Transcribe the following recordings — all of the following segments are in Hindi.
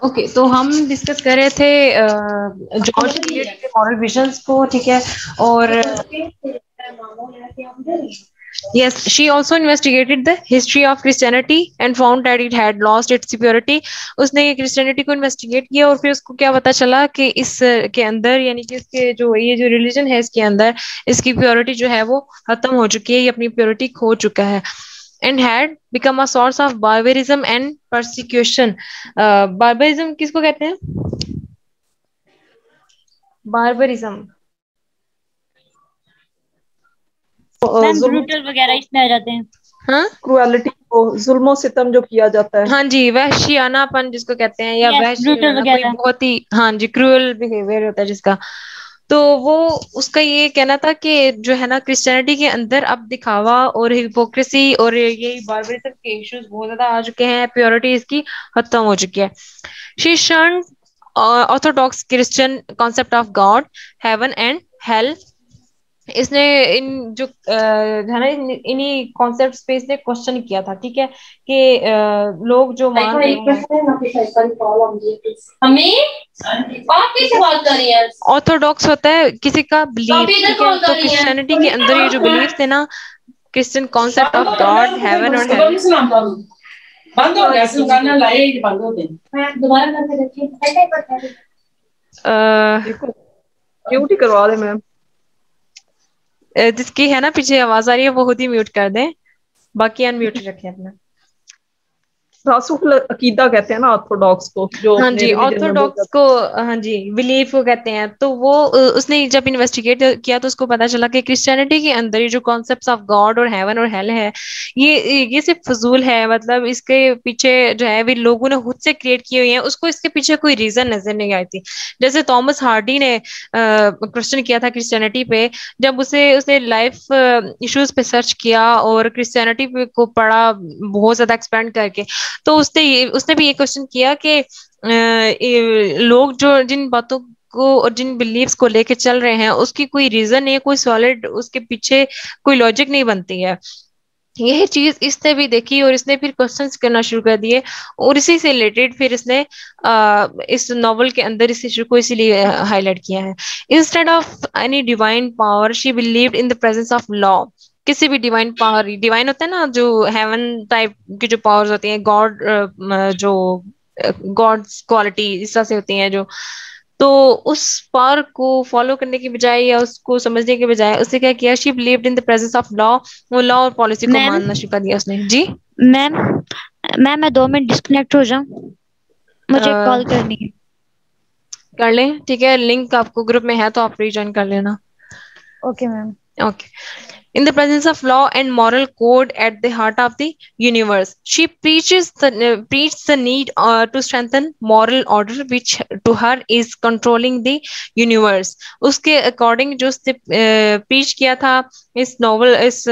ओके, तो हम डिस्कस कर रहे थे जॉर्ज एलियट के मॉरल विजन्स को, ठीक है। और yes, she also investigated the history of Christianity and found that it had lost its purity. उसने क्रिश्चियनिटी को इन्वेस्टिगेट किया और फिर उसको क्या पता चला कि इस के अंदर, यानी कि इसके जो ये जो रिलीजन है इसके अंदर इसकी प्योरिटी जो है वो खत्म हो चुकी है, ये अपनी प्योरिटी खो चुका है। and had become a source of barbarism and persecution. Barbarism किसको कहते हैं? बार्बरिज्म मैम जुल्म, ब्रूटल वगैरह इसमें आ जाते हैं। हाँ क्रुएलिटी को, जुल्मो सितम जो किया जाता है। हाँ जी, वहशियानापन जिसको कहते हैं, या यस, ब्रूटल वहशियाना, कोई वगैरह। बहुत ही, हाँ जी, क्रूअल बिहेवियर होता है जिसका। तो वो, उसका ये कहना था कि जो है ना क्रिश्चियनिटी के अंदर अब दिखावा और हिपोक्रेसी और ये बार्बरिज्म के इश्यूज बहुत ज्यादा आ चुके हैं, प्योरिटी इसकी खत्म हो चुकी है। शी शर्न orthodox Christian concept of God, heaven and hell. इसने इन जो है ना इन्हीं कॉन्सेप्ट्स पे इसने क्वेश्चन किया था, ठीक है, कि लोग जो मान रहे हैं, ऑर्थोडॉक्स होता है किसी का बिलीफ, ठीक है। तो क्रिश्चियनिटी के अंदर ये जो बिलीफ थे ना, Christian concept of God, heaven और हेल। बंद हो गया, सुनना लाए बंद हो गए। मैं दोबारा करके देखिए। म्यूट ही करवा दे मैम। जिसकी है ना पीछे आवाज आ रही है वो खुद ही म्यूट कर दें, बाकी अनम्यूट रखें अपना। रासुखल अकीदा कहते हैं ना ऑर्थोडॉक्स को, जो हाँ अपने जी, रिलीजन में बहुत ऑर्थोडॉक्स को, हाँ जी, बिलीफ को कहते हैं। तो वो उसने जब इन्वेस्टिगेट किया तो उसको पता चला कि क्रिश्चियनिटी के अंदर ये जो कॉन्सेप्ट्स ऑफ गॉड और हेवन और हेल है, ये सिर्फ फजूल है। मतलब इसके पीछे जो है भी लोगों ने खुद से क्रिएट किए हुए हैं, उसको इसके पीछे कोई रीजन नजर नहीं आई थी। जैसे थॉमस हार्डी ने क्वेश्चन किया था क्रिश्चियनिटी पे, जब उसने लाइफ इश्यूज पे सर्च किया और क्रिश्चियनिटी पे को पढ़ा बहुत ज्यादा एक्सपेंड करके, तो उसने भी ये क्वेश्चन किया कि लोग जो जिन बातों को और जिन बिलीव्स को लेके चल रहे हैं उसकी कोई रीजन नहीं है, कोई सॉलिड उसके पीछे कोई लॉजिक नहीं बनती है। यह चीज इसने भी देखी और इसने फिर क्वेश्चंस करना शुरू कर दिए, और इसी से रिलेटेड फिर इसने इस नॉवल के अंदर इस इशू को इसीलिए हाईलाइट किया है। Instead of any divine power she believed in the presence of law. किसी भी डिवाइन पावर, डिवाइन होता है ना जो हेवन टाइप की जो पावर्स होती हैं, गॉड, जो गॉड्स क्वालिटी इस तरह से होती हैं जो, तो उस पावर को फॉलो करने की बजाय या उसको समझने के बजाय उसने क्या किया, she believed in the presence of law. वो लॉ और पॉलिसी को मैम मानना शुरू कर दिया उसने। जी मैम मैम मैं 2 मिनट डिस्कनेक्ट हो जाऊं, मुझे कॉल करनी है। कर लें, ठीक है, लिंक आपको ग्रुप में है तो आप रीजॉइन कर लेना। Okay ma'am. Okay. In the presence of law and moral code at the heart of the universe, she preaches the need to strengthen moral order, which to her is controlling the universe. उसके according जो उसने preach किया था इस novel, इस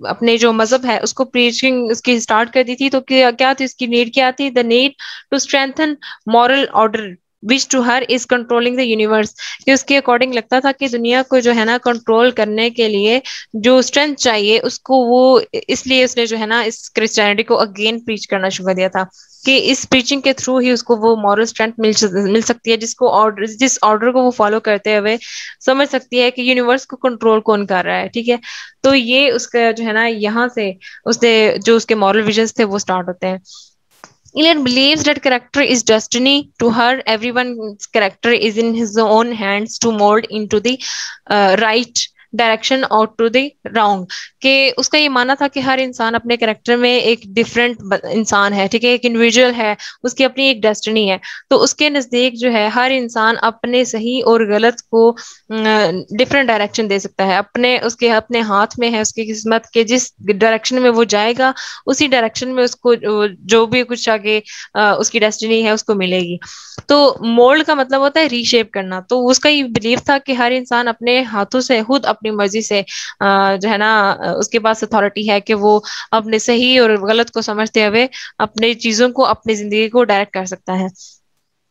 अपने जो मजहब है उसको preaching उसकी start कर दी थी, तो क्या थी इसकी need, क्या थी? The need to strengthen moral order which to her is controlling the universe. कि उसके अकॉर्डिंग लगता था कि दुनिया को जो है ना कंट्रोल करने के लिए जो स्ट्रेंथ चाहिए उसको वो, इसलिए उसने जो है ना इस क्रिश्चियनिटी को अगेन प्रीच करना शुरू कर दिया था कि इस प्रीचिंग के थ्रू ही उसको वो मॉरल स्ट्रेंथ मिल सकती है, जिस ऑर्डर को वो फॉलो करते हुए समझ सकती है कि यूनिवर्स को कंट्रोल कौन कर रहा है, ठीक है। तो ये उसका जो है ना यहाँ से उसने जो उसके मॉरल विजन्स थे वो स्टार्ट होते हैं। Eliot believes that character is destiny. To her, everyone's character is in his own hands to mold into the right direction और टू द रॉन्ग। कि उसका ये मानना था कि हर इंसान अपने कैरेक्टर में एक डिफरेंट इंसान है, ठीक है, एक इंडिविजुअल है, उसकी अपनी एक डेस्टिनी है। तो उसके नजदीक जो है हर इंसान अपने सही और गलत को डिफरेंट डायरेक्शन दे सकता है, उसके अपने हाथ में है, उसकी किस्मत के जिस डायरेक्शन में वो जाएगा उसी डायरेक्शन में उसको जो भी कुछ आगे उसकी डेस्टिनी है उसको मिलेगी। तो मोल्ड का मतलब होता है रीशेप करना। तो उसका ये बिलीव था कि हर इंसान अपने हाथों से खुद अपनी मर्जी से जो है ना उसके पास अथॉरिटी है कि वो अपने सही और गलत को समझते हुए अपनी चीजों को, अपनी जिंदगी को डायरेक्ट कर सकता है।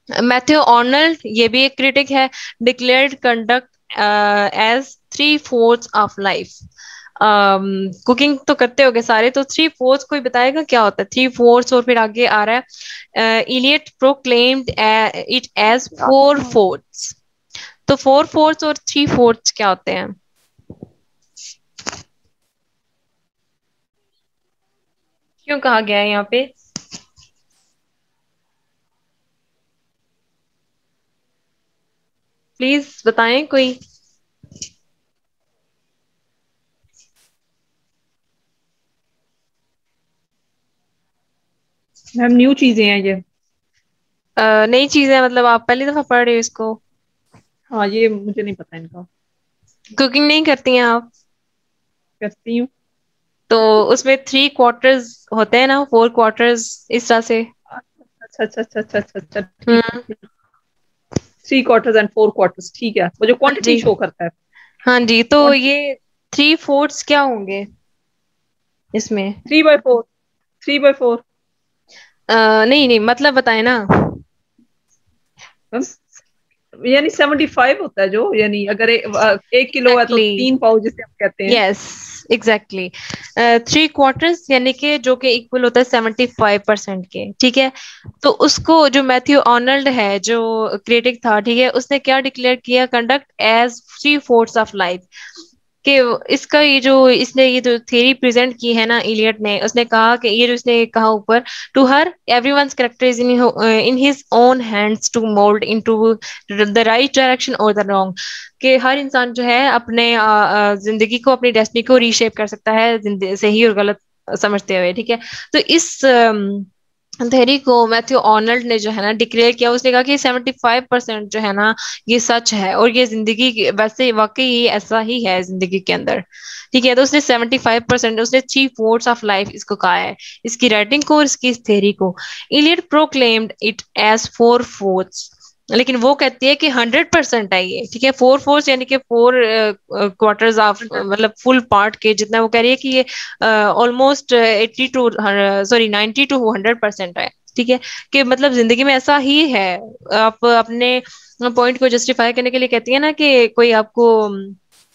मैथ्यू आर्नल्ड, ये भी एक क्रिटिक है, declared conduct as 3/4 of life. Cooking तो करते होगे सारे, तो 3/4 कोई बताएगा क्या होता है 3/4? और फिर आगे आ रहा है इलियट प्रोक्लेम्ड इट एज 4/4। तो 4/4 और 3/4 क्या होते हैं? क्यों कहा गया है यहाँ पे? प्लीज बताएं कोई। मैम न्यू चीजें हैं ये। नई चीज है मतलब आप पहली दफा पढ़ रहे हो इसको? हाँ ये मुझे नहीं पता इनका। कुकिंग नहीं करती हैं आप? करती हूँ। तो उसमें 3/4 होते हैं ना, 4/4 इस तरह से। अच्छा अच्छा अच्छा अच्छा अच्छा अच्छा ठीक हम्म। है। 3/4 एंड 4/4 ठीक है, वो जो हाँ क्वांटिटी जी। शो करता है। हाँ जी, तो क्वांटिटी ये 3/4 क्या होंगे इसमें? 3/4। 3/4 नहीं नहीं, मतलब बताए ना। यानी 75 होता है जो, यानी अगर 1 किलो है तो एग्जैक्टली। 3 पाव जिसे हम कहते हैं। Yes, exactly. 3/4 यानी कि जो कि इक्वल होता है 75% के, ठीक है। तो उसको जो मैथ्यू आर्नल्ड है जो क्रिटिक था, ठीक है, उसने क्या डिक्लेयर किया, कंडक्ट एज 3/4 ऑफ लाइफ। कि इसका ये जो थ्योरी प्रेजेंट की है ना इलियट ने, उसने कहा कि ये जो इसने कहा ऊपर, to her everyone's character is in his own hands to mould into the right direction और द रॉन्ग। कि हर इंसान जो है अपने जिंदगी को, अपनी डेस्टिनी को रीशेप कर सकता है सही और गलत समझते हुए, ठीक है। तो इस थ्योरी को मैथ्यू आर्नल्ड ने जो है ना डिक्लेयर किया। उसने कहा कि 75% जो है ना ये सच है, और ये वैसे वाकई ही ऐसा ही है जिंदगी के अंदर, ठीक है। तो उसने 75%, उसने 3/4 ऑफ लाइफ इसको कहा है, इसकी राइटिंग को और इसकी इस थ्योरी को। इलियट प्रोक्लेम्ड इट एज 4/4, लेकिन वो कहती है कि 100% है ये, ठीक है। 4/4 यानी कि 4/4 ऑफ, मतलब फुल पार्ट के जितना, वो कह रही है कि ये ऑलमोस्ट 80 टू सॉरी 90 टू 100% है, ठीक है। कि मतलब जिंदगी में ऐसा ही है। आप अपने पॉइंट को जस्टिफाई करने के लिए कहती है ना कि कोई आपको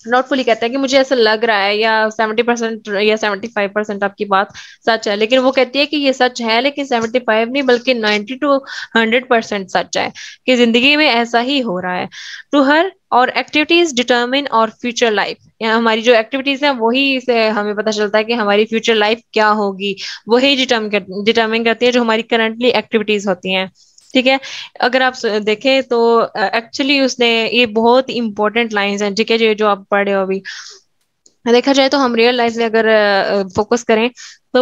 डाउटफुली कहता है कि मुझे ऐसा लग रहा है, या 70% या 75% आपकी बात सच है, लेकिन वो कहती है कि ये सच है, लेकिन 75 नहीं बल्कि 90 to 100% सच है, कि जिंदगी में ऐसा ही हो रहा है। टू हर और एक्टिविटीज डिटरमिन और फ्यूचर लाइफ, या हमारी जो एक्टिविटीज हैं वही से हमें पता चलता है कि हमारी फ्यूचर लाइफ क्या होगी, वही डिटरमिन करती है जो हमारी करंटली एक्टिविटीज होती हैं, ठीक है। अगर आप देखें तो एक्चुअली उसने ये बहुत इंपॉर्टेंट लाइंस हैं, ठीक है, जो आप पढ़ रहे हो अभी। देखा जाए तो हम रियल लाइफ में अगर फोकस करें तो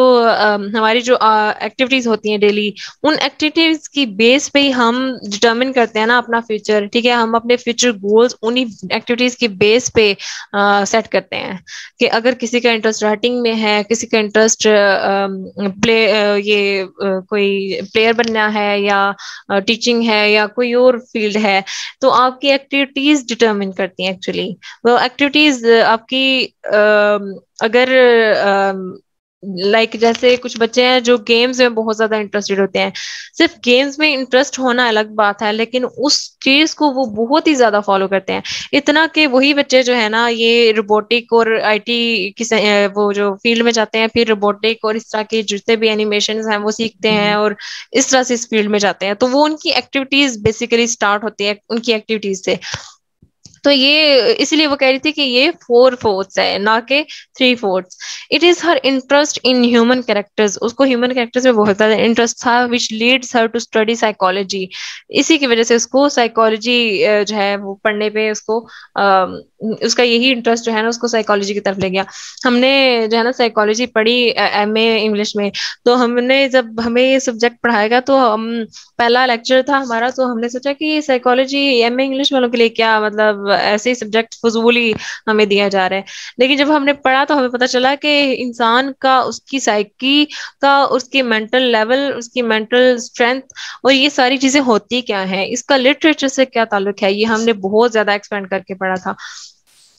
हमारी जो एक्टिविटीज होती हैं डेली, उन एक्टिविटीज की बेस पे ही हम डिटरमिन करते हैं ना अपना फ्यूचर, ठीक है। हम अपने फ्यूचर गोल्स उन्हीं एक्टिविटीज की बेस पे सेट करते हैं। कि अगर किसी का इंटरेस्ट राइटिंग में है, किसी का इंटरेस्ट कोई प्लेयर बनना है, या टीचिंग है, या कोई और फील्ड है, तो आपकी एक्टिविटीज डिटरमिन करती हैं एक्चुअली। वो एक्टिविटीज आपकी अगर लाइक जैसे कुछ बच्चे हैं जो गेम्स में बहुत ज्यादा इंटरेस्टेड होते हैं, सिर्फ गेम्स में इंटरेस्ट होना अलग बात है, लेकिन उस चीज को वो बहुत ही ज्यादा फॉलो करते हैं। इतना कि वही बच्चे जो है ना ये रोबोटिक और आईटी की वो जो फील्ड में जाते हैं, फिर रोबोटिक और इस तरह के जितने भी एनिमेशन हैं वो सीखते हैं, और इस तरह से इस फील्ड में जाते हैं। तो वो उनकी एक्टिविटीज बेसिकली स्टार्ट होती है उनकी एक्टिविटीज से। तो ये इसलिए वो कह रही थी कि ये 4/4 है ना कि 3/4। It is her interest in human characters, उसको ह्यूमन कैरेक्टर्स में बहुत ज्यादा इंटरेस्ट था, which leads her to study psychology. इसी की वजह से उसको साइकोलॉजी जो है वो पढ़ने पे उसको उसका यही इंटरेस्ट जो है ना उसको साइकोलॉजी की तरफ ले गया। हमने जो है ना साइकोलॉजी पढ़ी एमए इंग्लिश में, तो हमने जब हमें ये सब्जेक्ट पढ़ाएगा तो हम पहला लेक्चर था हमारा, तो हमने सोचा कि साइकोलॉजी एमए इंग्लिश वालों के लिए क्या, मतलब ऐसे ही सब्जेक्ट फजूली हमें दिया जा रहा है। लेकिन जब हमने पढ़ा तो हमें पता चला कि इंसान का, उसकी साइकी का, उसकी मेंटल लेवल, उसकी मेंटल स्ट्रेंथ और ये सारी चीजें होती क्या है, इसका लिटरेचर से क्या ताल्लुक है, ये हमने बहुत ज्यादा एक्सपेंड करके पढ़ा था।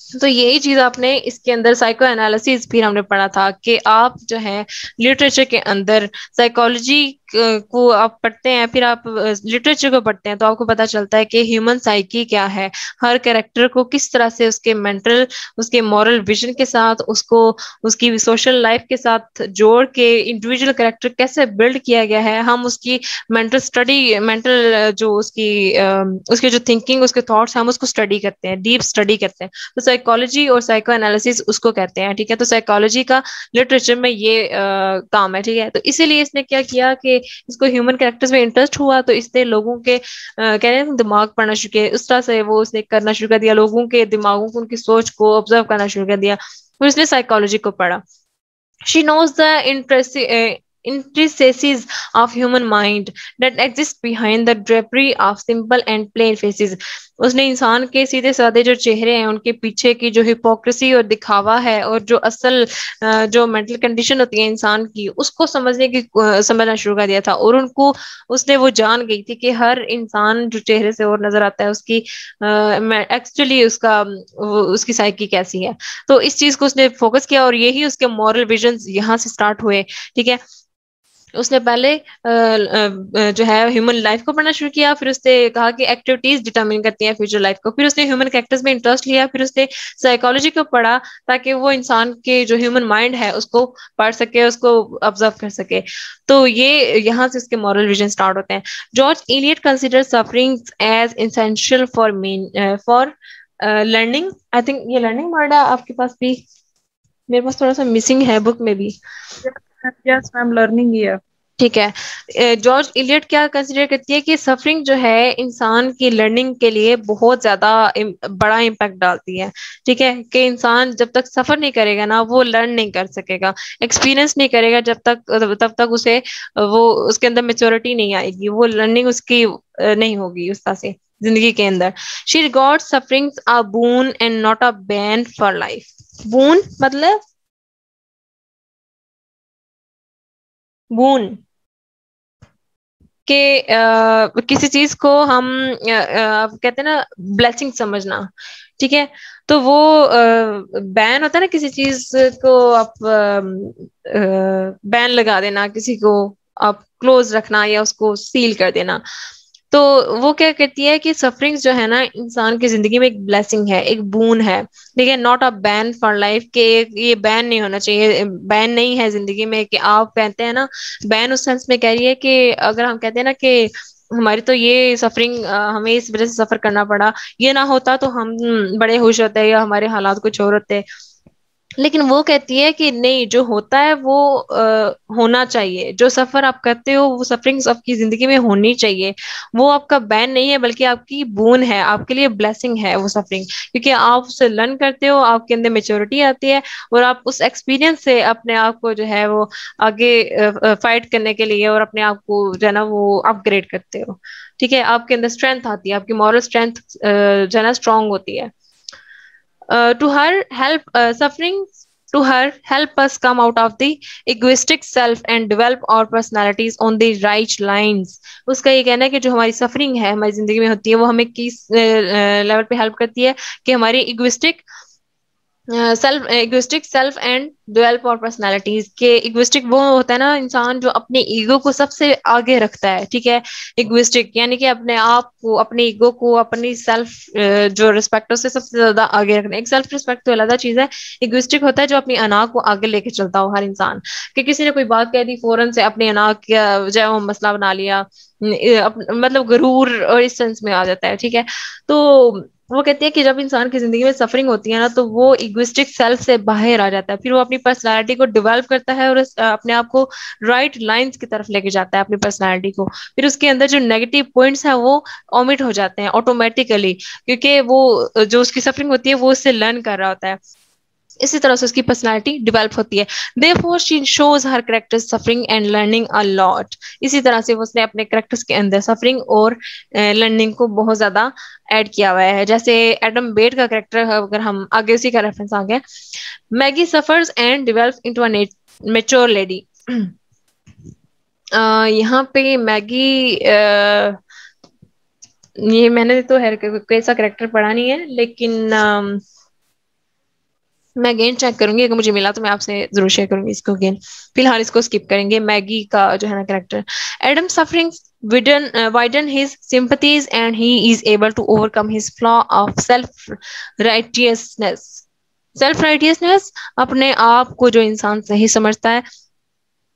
तो यही चीज आपने इसके अंदर साइको एनालिसिस फिर हमने पढ़ा था कि आप जो है लिटरेचर के अंदर साइकोलॉजी को आप पढ़ते हैं, फिर आप लिटरेचर को पढ़ते हैं, तो आपको पता चलता है कि ह्यूमन साइकी क्या है, हर कैरेक्टर को किस तरह से उसके मेंटल, उसके मॉरल विजन के साथ, उसको उसकी सोशल लाइफ के साथ जोड़ के इंडिविजुअल कैरेक्टर कैसे बिल्ड किया गया है। हम उसकी मेंटल स्टडी, मेंटल जो उसके जो थिंकिंग, उसके थॉट्स, हम उसको स्टडी करते हैं, डीप स्टडी करते हैं। तो साइकोलॉजी और साइको एनालिसिस उसको कहते हैं, ठीक है। तो साइकोलॉजी का लिटरेचर में ये काम है, ठीक है। तो इसीलिए इसने क्या किया कि इसको ह्यूमन कैरेक्टर्स में इंटरेस्ट हुआ, तो इसने लोगों के कह रहे हैं दिमाग पढ़ना शुरू किया, उस तरह से वो उसने करना शुरू कर दिया, लोगों के दिमागों को, उनकी सोच को ऑब्जर्व करना शुरू कर दिया, फिर उसने साइकोलॉजी को पढ़ा। She knows the intricacies of human mind that exist behind the drapery of simple and plain faces. उसने इंसान के सीधे साधे जो चेहरे हैं, उनके पीछे की जो हिपोक्रेसी और दिखावा है, और जो असल जो मेंटल कंडीशन होती है इंसान की, उसको समझना शुरू कर दिया था। और उनको उसने वो जान गई थी कि हर इंसान जो चेहरे से और नजर आता है, उसकी एक्चुअली उसकी साइकी कैसी है। तो इस चीज को उसने फोकस किया, और यही उसके मॉरल विजन यहाँ से स्टार्ट हुए, ठीक है। उसने पहले जो है ह्यूमन लाइफ को पढ़ना शुरू किया, फिर उसने कहा कि एक्टिविटीज डिटरमिन करती हैं फ्यूचर लाइफ को, फिर उसने ह्यूमन कैरेक्टर्स में इंटरेस्ट लिया, फिर उसने साइकोलॉजी को पढ़ा ताकि वो इंसान के जो ह्यूमन माइंड है उसको पढ़ सके, उसको ऑब्जर्व कर सके। तो ये यहाँ से उसके मॉरल विजन स्टार्ट होते हैं। George Eliot consider suffering as essential for learning. I think ये लर्निंग वर्ड है आपके पास भी, मेरे पास थोड़ा सा मिसिंग है बुक में भी। Yes ma'am, learning here. ठीक है। जॉर्ज इलियट क्या कंसिडर करती है कि सफरिंग जो है इंसान की लर्निंग के लिए बहुत ज्यादा बड़ा इम्पैक्ट डालती है, ठीक है। कि इंसान जब तक सफर नहीं करेगा ना, वो लर्न नहीं कर सकेगा, एक्सपीरियंस नहीं करेगा, तब तक उसे वो उसके अंदर मेच्योरिटी नहीं आएगी, वो लर्निंग उसकी नहीं होगी उस तरह से जिंदगी के अंदर। She regard sufferings a boon and not a bane for life. Boon मतलब बून कि किसी चीज को हम कहते हैं ना ब्लेसिंग समझना, ठीक है। तो वो बैन होता है ना, किसी चीज को आप बैन लगा देना, किसी को आप क्लोज रखना या उसको सील कर देना। तो वो क्या कहती है कि सफरिंग्स जो है ना इंसान की जिंदगी में एक ब्लेसिंग है, एक बून है, ठीक है। Not a bane for life, के ये बैन नहीं होना चाहिए, बैन नहीं है जिंदगी में। कि आप कहते हैं ना, बैन उस सेंस में कह रही है कि अगर हम कहते हैं ना कि हमारी तो ये सफरिंग, हमें इस वजह से सफर करना पड़ा, ये ना होता तो हम बड़े खुश होते या हमारे हालात कुछ और होते। लेकिन वो कहती है कि नहीं, जो होता है वो होना चाहिए, जो सफर आप करते हो वो सफरिंग्स आपकी जिंदगी में होनी चाहिए। वो आपका बैन नहीं है, बल्कि आपकी बून है, आपके लिए ब्लेसिंग है वो सफरिंग, क्योंकि आप उससे लर्न करते हो, आपके अंदर मेच्योरिटी आती है, और आप उस एक्सपीरियंस से अपने आप को जो है वो आगे फाइट करने के लिए, और अपने आप को जो है ना वो अपग्रेड करते हो, ठीक है। आपके अंदर स्ट्रेंथ आती है, आपकी मॉरल स्ट्रेंथ जो है ना स्ट्रांग होती है। To her help suffering to her help us come out of the egoistic self and develop our personalities on the right lines। उसका ये कहना है कि जो हमारी सफरिंग है हमारी जिंदगी में होती है, वो हमें किस लेवल पे हेल्प करती है कि हमारी इगोइस्टिक सेल्फ एंड डेवलप और पर्सनालिटीज के। इगोइस्टिक वो होता है ना इंसान जो अपने ईगो को सबसे आगे रखता है, ठीक है। इगोइस्टिक यानी कि अपने आप को, अपने ईगो को, अपनी सेल्फ जो रिस्पेक्ट है उससे सबसे ज्यादा आगे रखना। एक सेल्फ रिस्पेक्ट तो अलग चीज है, इगोइस्टिक होता है जो अपनी अना को आगे लेके चलता हो हर इंसान। कि किसी ने कोई बात कह दी, फौरन से अपनी अना का जो है वो मसला बना लिया, मतलब गरूर और इस सेंस में आ जाता है, ठीक है। तो वो कहती है कि जब इंसान की जिंदगी में सफरिंग होती है ना, तो वो इगोइस्टिक सेल्फ से बाहर आ जाता है, फिर वो अपनी पर्सनालिटी को डेवलप करता है, और अपने आप को राइट लाइंस की तरफ लेके जाता है अपनी पर्सनालिटी को। फिर उसके अंदर जो नेगेटिव पॉइंट्स हैं वो ओमिट हो जाते हैं ऑटोमेटिकली, क्योंकि वो जो उसकी सफरिंग होती है वो उससे लर्न कर रहा होता है। इसी तरह से उसकी पर्सनालिटी डेवलप होती है। Therefore she shows her characters suffering and learning a lot। इसी तरह से उसने अपने कैरेक्टर्स के अंदर सफरिंग और लर्निंग को बहुत ज्यादा ऐड किया हुआ है। जैसे एडम बेट का कैरेक्टर, अगर हम आगे उसी का रेफरेंस आ गया, Maggi suffers and develops into a mature lady. यहाँ पे मैगी ये मैंने तो कैसा कैरेक्टर पढ़ा नहीं है, लेकिन मैं अगेन चेक करूंगी, अगर मुझे मिला तो मैं आपसे जरूर शेयर करूंगी इसको अगेन। फिलहाल इसको स्किप करेंगे। मैगी का जो है ना character, Adam suffering widen his sympathies and he is able to overcome his flaw of righteousness self righteousness, अपने आप को जो इंसान सही समझता है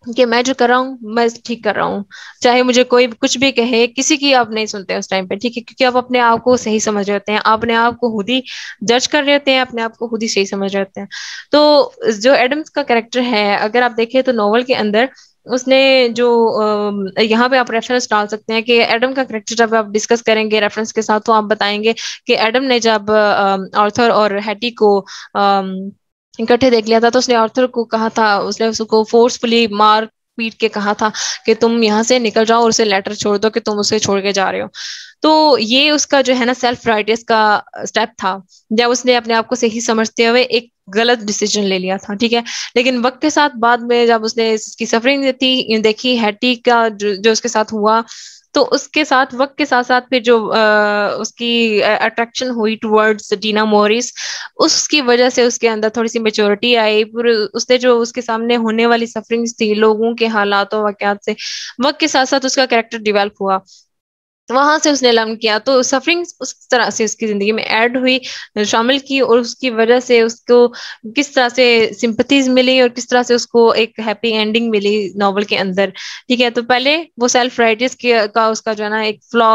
कि मैं जो कर रहा हूँ मैं ठीक कर रहा हूँ, चाहे मुझे कोई कुछ भी कहे, किसी की आप नहीं सुनते उस टाइम पे, ठीक है, क्योंकि आप अपने आप को सही समझ रहे होते हैं, अपने आप को खुद ही जज कर रहे होते हैं, अपने आप को खुद ही सही समझ रहे होते हैं। तो जो एडम्स का कैरेक्टर है, अगर आप देखें तो नॉवल के अंदर उसने जो यहाँ पे आप रेफरेंस डाल सकते हैं कि एडम का कैरेक्टर जब आप डिस्कस करेंगे रेफरेंस के साथ, तो आप बताएंगे कि एडम ने जब आर्थर और हैटी को इकट्ठे देख लिया था, तो उसने आर्थर को कहा था, उसने उसको फोर्सफुली मार पीट के कहा था कि तुम यहाँ से निकल जाओ और उसे लेटर छोड़ दो कि तुम उसे छोड़ के जा रहे हो। तो ये उसका जो है ना सेल्फ राइटियस का स्टेप था, जब उसने अपने आप को सही समझते हुए एक गलत डिसीजन ले लिया था, ठीक है। लेकिन वक्त के साथ बाद में जब उसने इसकी सफरिंग देखी हैटी का जो उसके साथ हुआ, तो उसके साथ वक्त के साथ साथ फिर जो उसकी अट्रैक्शन हुई टुवर्ड्स टीना मॉरिस, उसकी वजह से उसके अंदर थोड़ी सी मेच्योरिटी आई। फिर उसने जो उसके सामने होने वाली सफरिंग्स थी लोगों के हालातों वाकयात से, वक्त के साथ साथ उसका कैरेक्टर डेवलप हुआ, वहां से उसने लर्न किया। तो सफरिंग उस तरह से उसकी जिंदगी में ऐड हुई, शामिल की, और उसकी वजह से उसको किस तरह से सिंपथीज मिली और किस तरह से उसको एक हैप्पी एंडिंग मिली नॉवल के अंदर, ठीक है। तो पहले वो सेल्फ राइटियस का उसका जो है ना एक फ्लॉ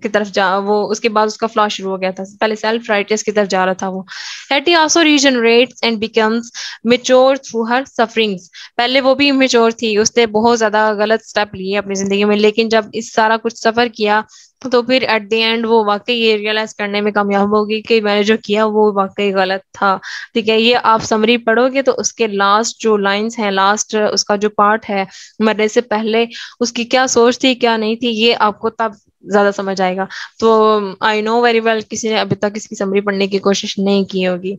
की तरफ जा, वो उसके बाद उसका फ्लॉ शुरू हो गया था, पहले सेल्फ राइटियस की तरफ जा रहा था वो। Hattie also regenerates and becomes mature through her sufferings. पहले वो भी इमेच्योर थी, उसने बहुत ज्यादा गलत स्टेप लिए अपनी जिंदगी में, लेकिन जब इस सारा कुछ सफर किया तो फिर एट द एंड वो वाकई ये रियलाइज करने में कामयाब होगी कि मैंने जो किया वो वाकई गलत था, ठीक है। ये आप समरी पढ़ोगे तो उसके लास्ट जो लाइंस हैं, लास्ट उसका जो पार्ट है मरने से पहले, उसकी क्या सोच थी क्या नहीं थी, ये आपको तब ज्यादा समझ आएगा। तो आई नो वेरी वेल किसी ने अभी तक इसकी समरी पढ़ने की कोशिश नहीं की होगी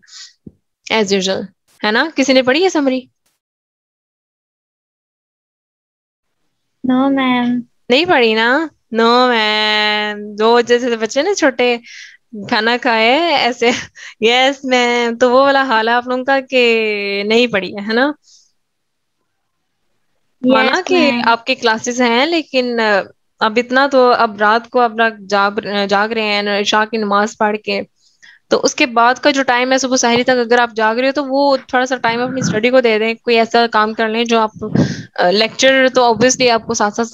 एज यूजल, है ना? किसी ने पढ़ी है समरी? No ma'am. नहीं पढ़ी ना? नो मैम, जो जैसे बच्चे ना छोटे खाना खाए ऐसे यस मैम, तो वो वाला हाल है आप लोगों का कि नहीं पढ़ी है ना? माना यस कि मैम। आपके क्लासेस हैं, लेकिन अब इतना तो अब रात को अब रात जाग रहे हैं इशा की नमाज पढ़ के, तो उसके बाद का जो टाइम है सुबह सहरी तक अगर आप जाग रहे हो तो वो थोड़ा सा टाइम अपनी स्टडी को दे दें, कोई ऐसा काम कर लें जो आप लेक्चर तो ऑब्वियसली आपको साथ साथ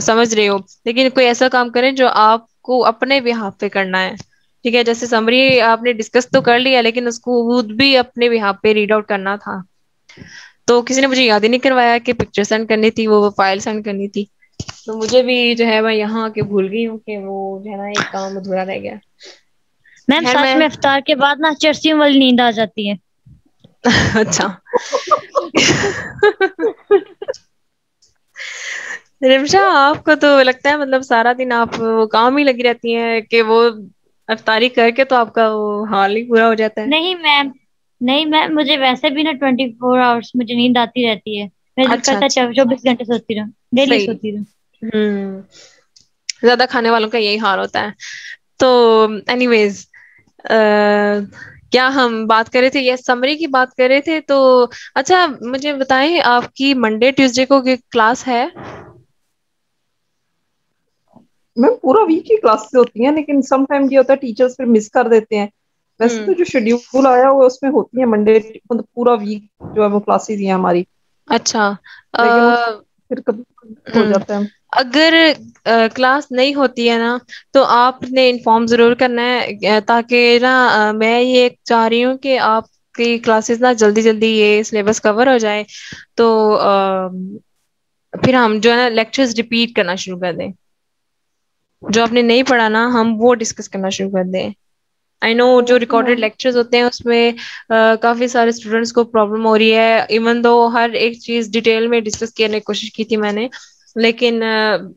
समझ रहे हो, लेकिन कोई ऐसा काम करें जो आपको अपने बिहाफ पे करना है, ठीक है। जैसे समरी आपने डिस्कस तो कर लिया, लेकिन उसको खुद भी अपने बिहाफ पे रीड आउट करना था। तो किसी ने मुझे याद ही नहीं करवाया कि पिक्चर सेंड करनी थी, वो फाइल सेंड करनी थी, तो मुझे भी जो है मैं यहाँ आके भूल गई हूँ कि वो जो है ना एक काम अधूरा रह गया। मैम खैर सच मैं में इफ्तार के बाद ना चरसियों वाली नींद आ जाती है। अच्छा रिमशा, आपको तो लगता है मतलब सारा दिन आप वो काम ही लगी रहती हैं कि वो अफ्तारी करके तो आपका वो हाल ही पूरा हो जाता है। नहीं मैम, नहीं मैम, मुझे वैसे भी ना 24 आवर्स मुझे नींद आती रहती है। मेरा दिल अच्छा करता अच्छा, है 24 घंटे सोती रहूं, डेली सही। सोती रहूं। ज्यादा खाने वालों का यही हाल होता है। तो एनीवेज, क्या हम बात कर रहे थे? यस, समरी की बात कर रहे थे। तो अच्छा मुझे बताएं, आपकी मंडे ट्यूसडे को क्लास है? मैम पूरा वीक ही क्लासेस होती हैं, लेकिन सम टाइम ये होता है टीचर्स फिर मिस कर देते हैं। वैसे तो हम्म। जो शेड्यूल आया हुआ है उसमें होती है मंडे, मतलब पूरा वीक जो है वो क्लासेस ही है हमारी। अच्छा। लेकिन उस फिर कभी हो हम्म, जाता है। अगर क्लास नहीं होती है ना, तो आपने इन्फॉर्म जरूर करना है, ताकि ना मैं ये चाह रही हूँ कि आपकी क्लासेस ना जल्दी जल्दी ये सिलेबस कवर हो जाए, तो फिर हम जो है ना लेक्चर्स रिपीट करना शुरू कर दें, जो आपने नहीं पढ़ा ना हम वो डिस्कस करना शुरू कर दें। आई नो जो ओके रिकॉर्डेड मैम। लेक्चर्स होते हैं उसमें काफी सारे स्टूडेंट्स को प्रॉब्लम हो रही है, इवन दो हर एक चीज डिटेल में डिस्कस करने की कोशिश की थी मैंने, लेकिन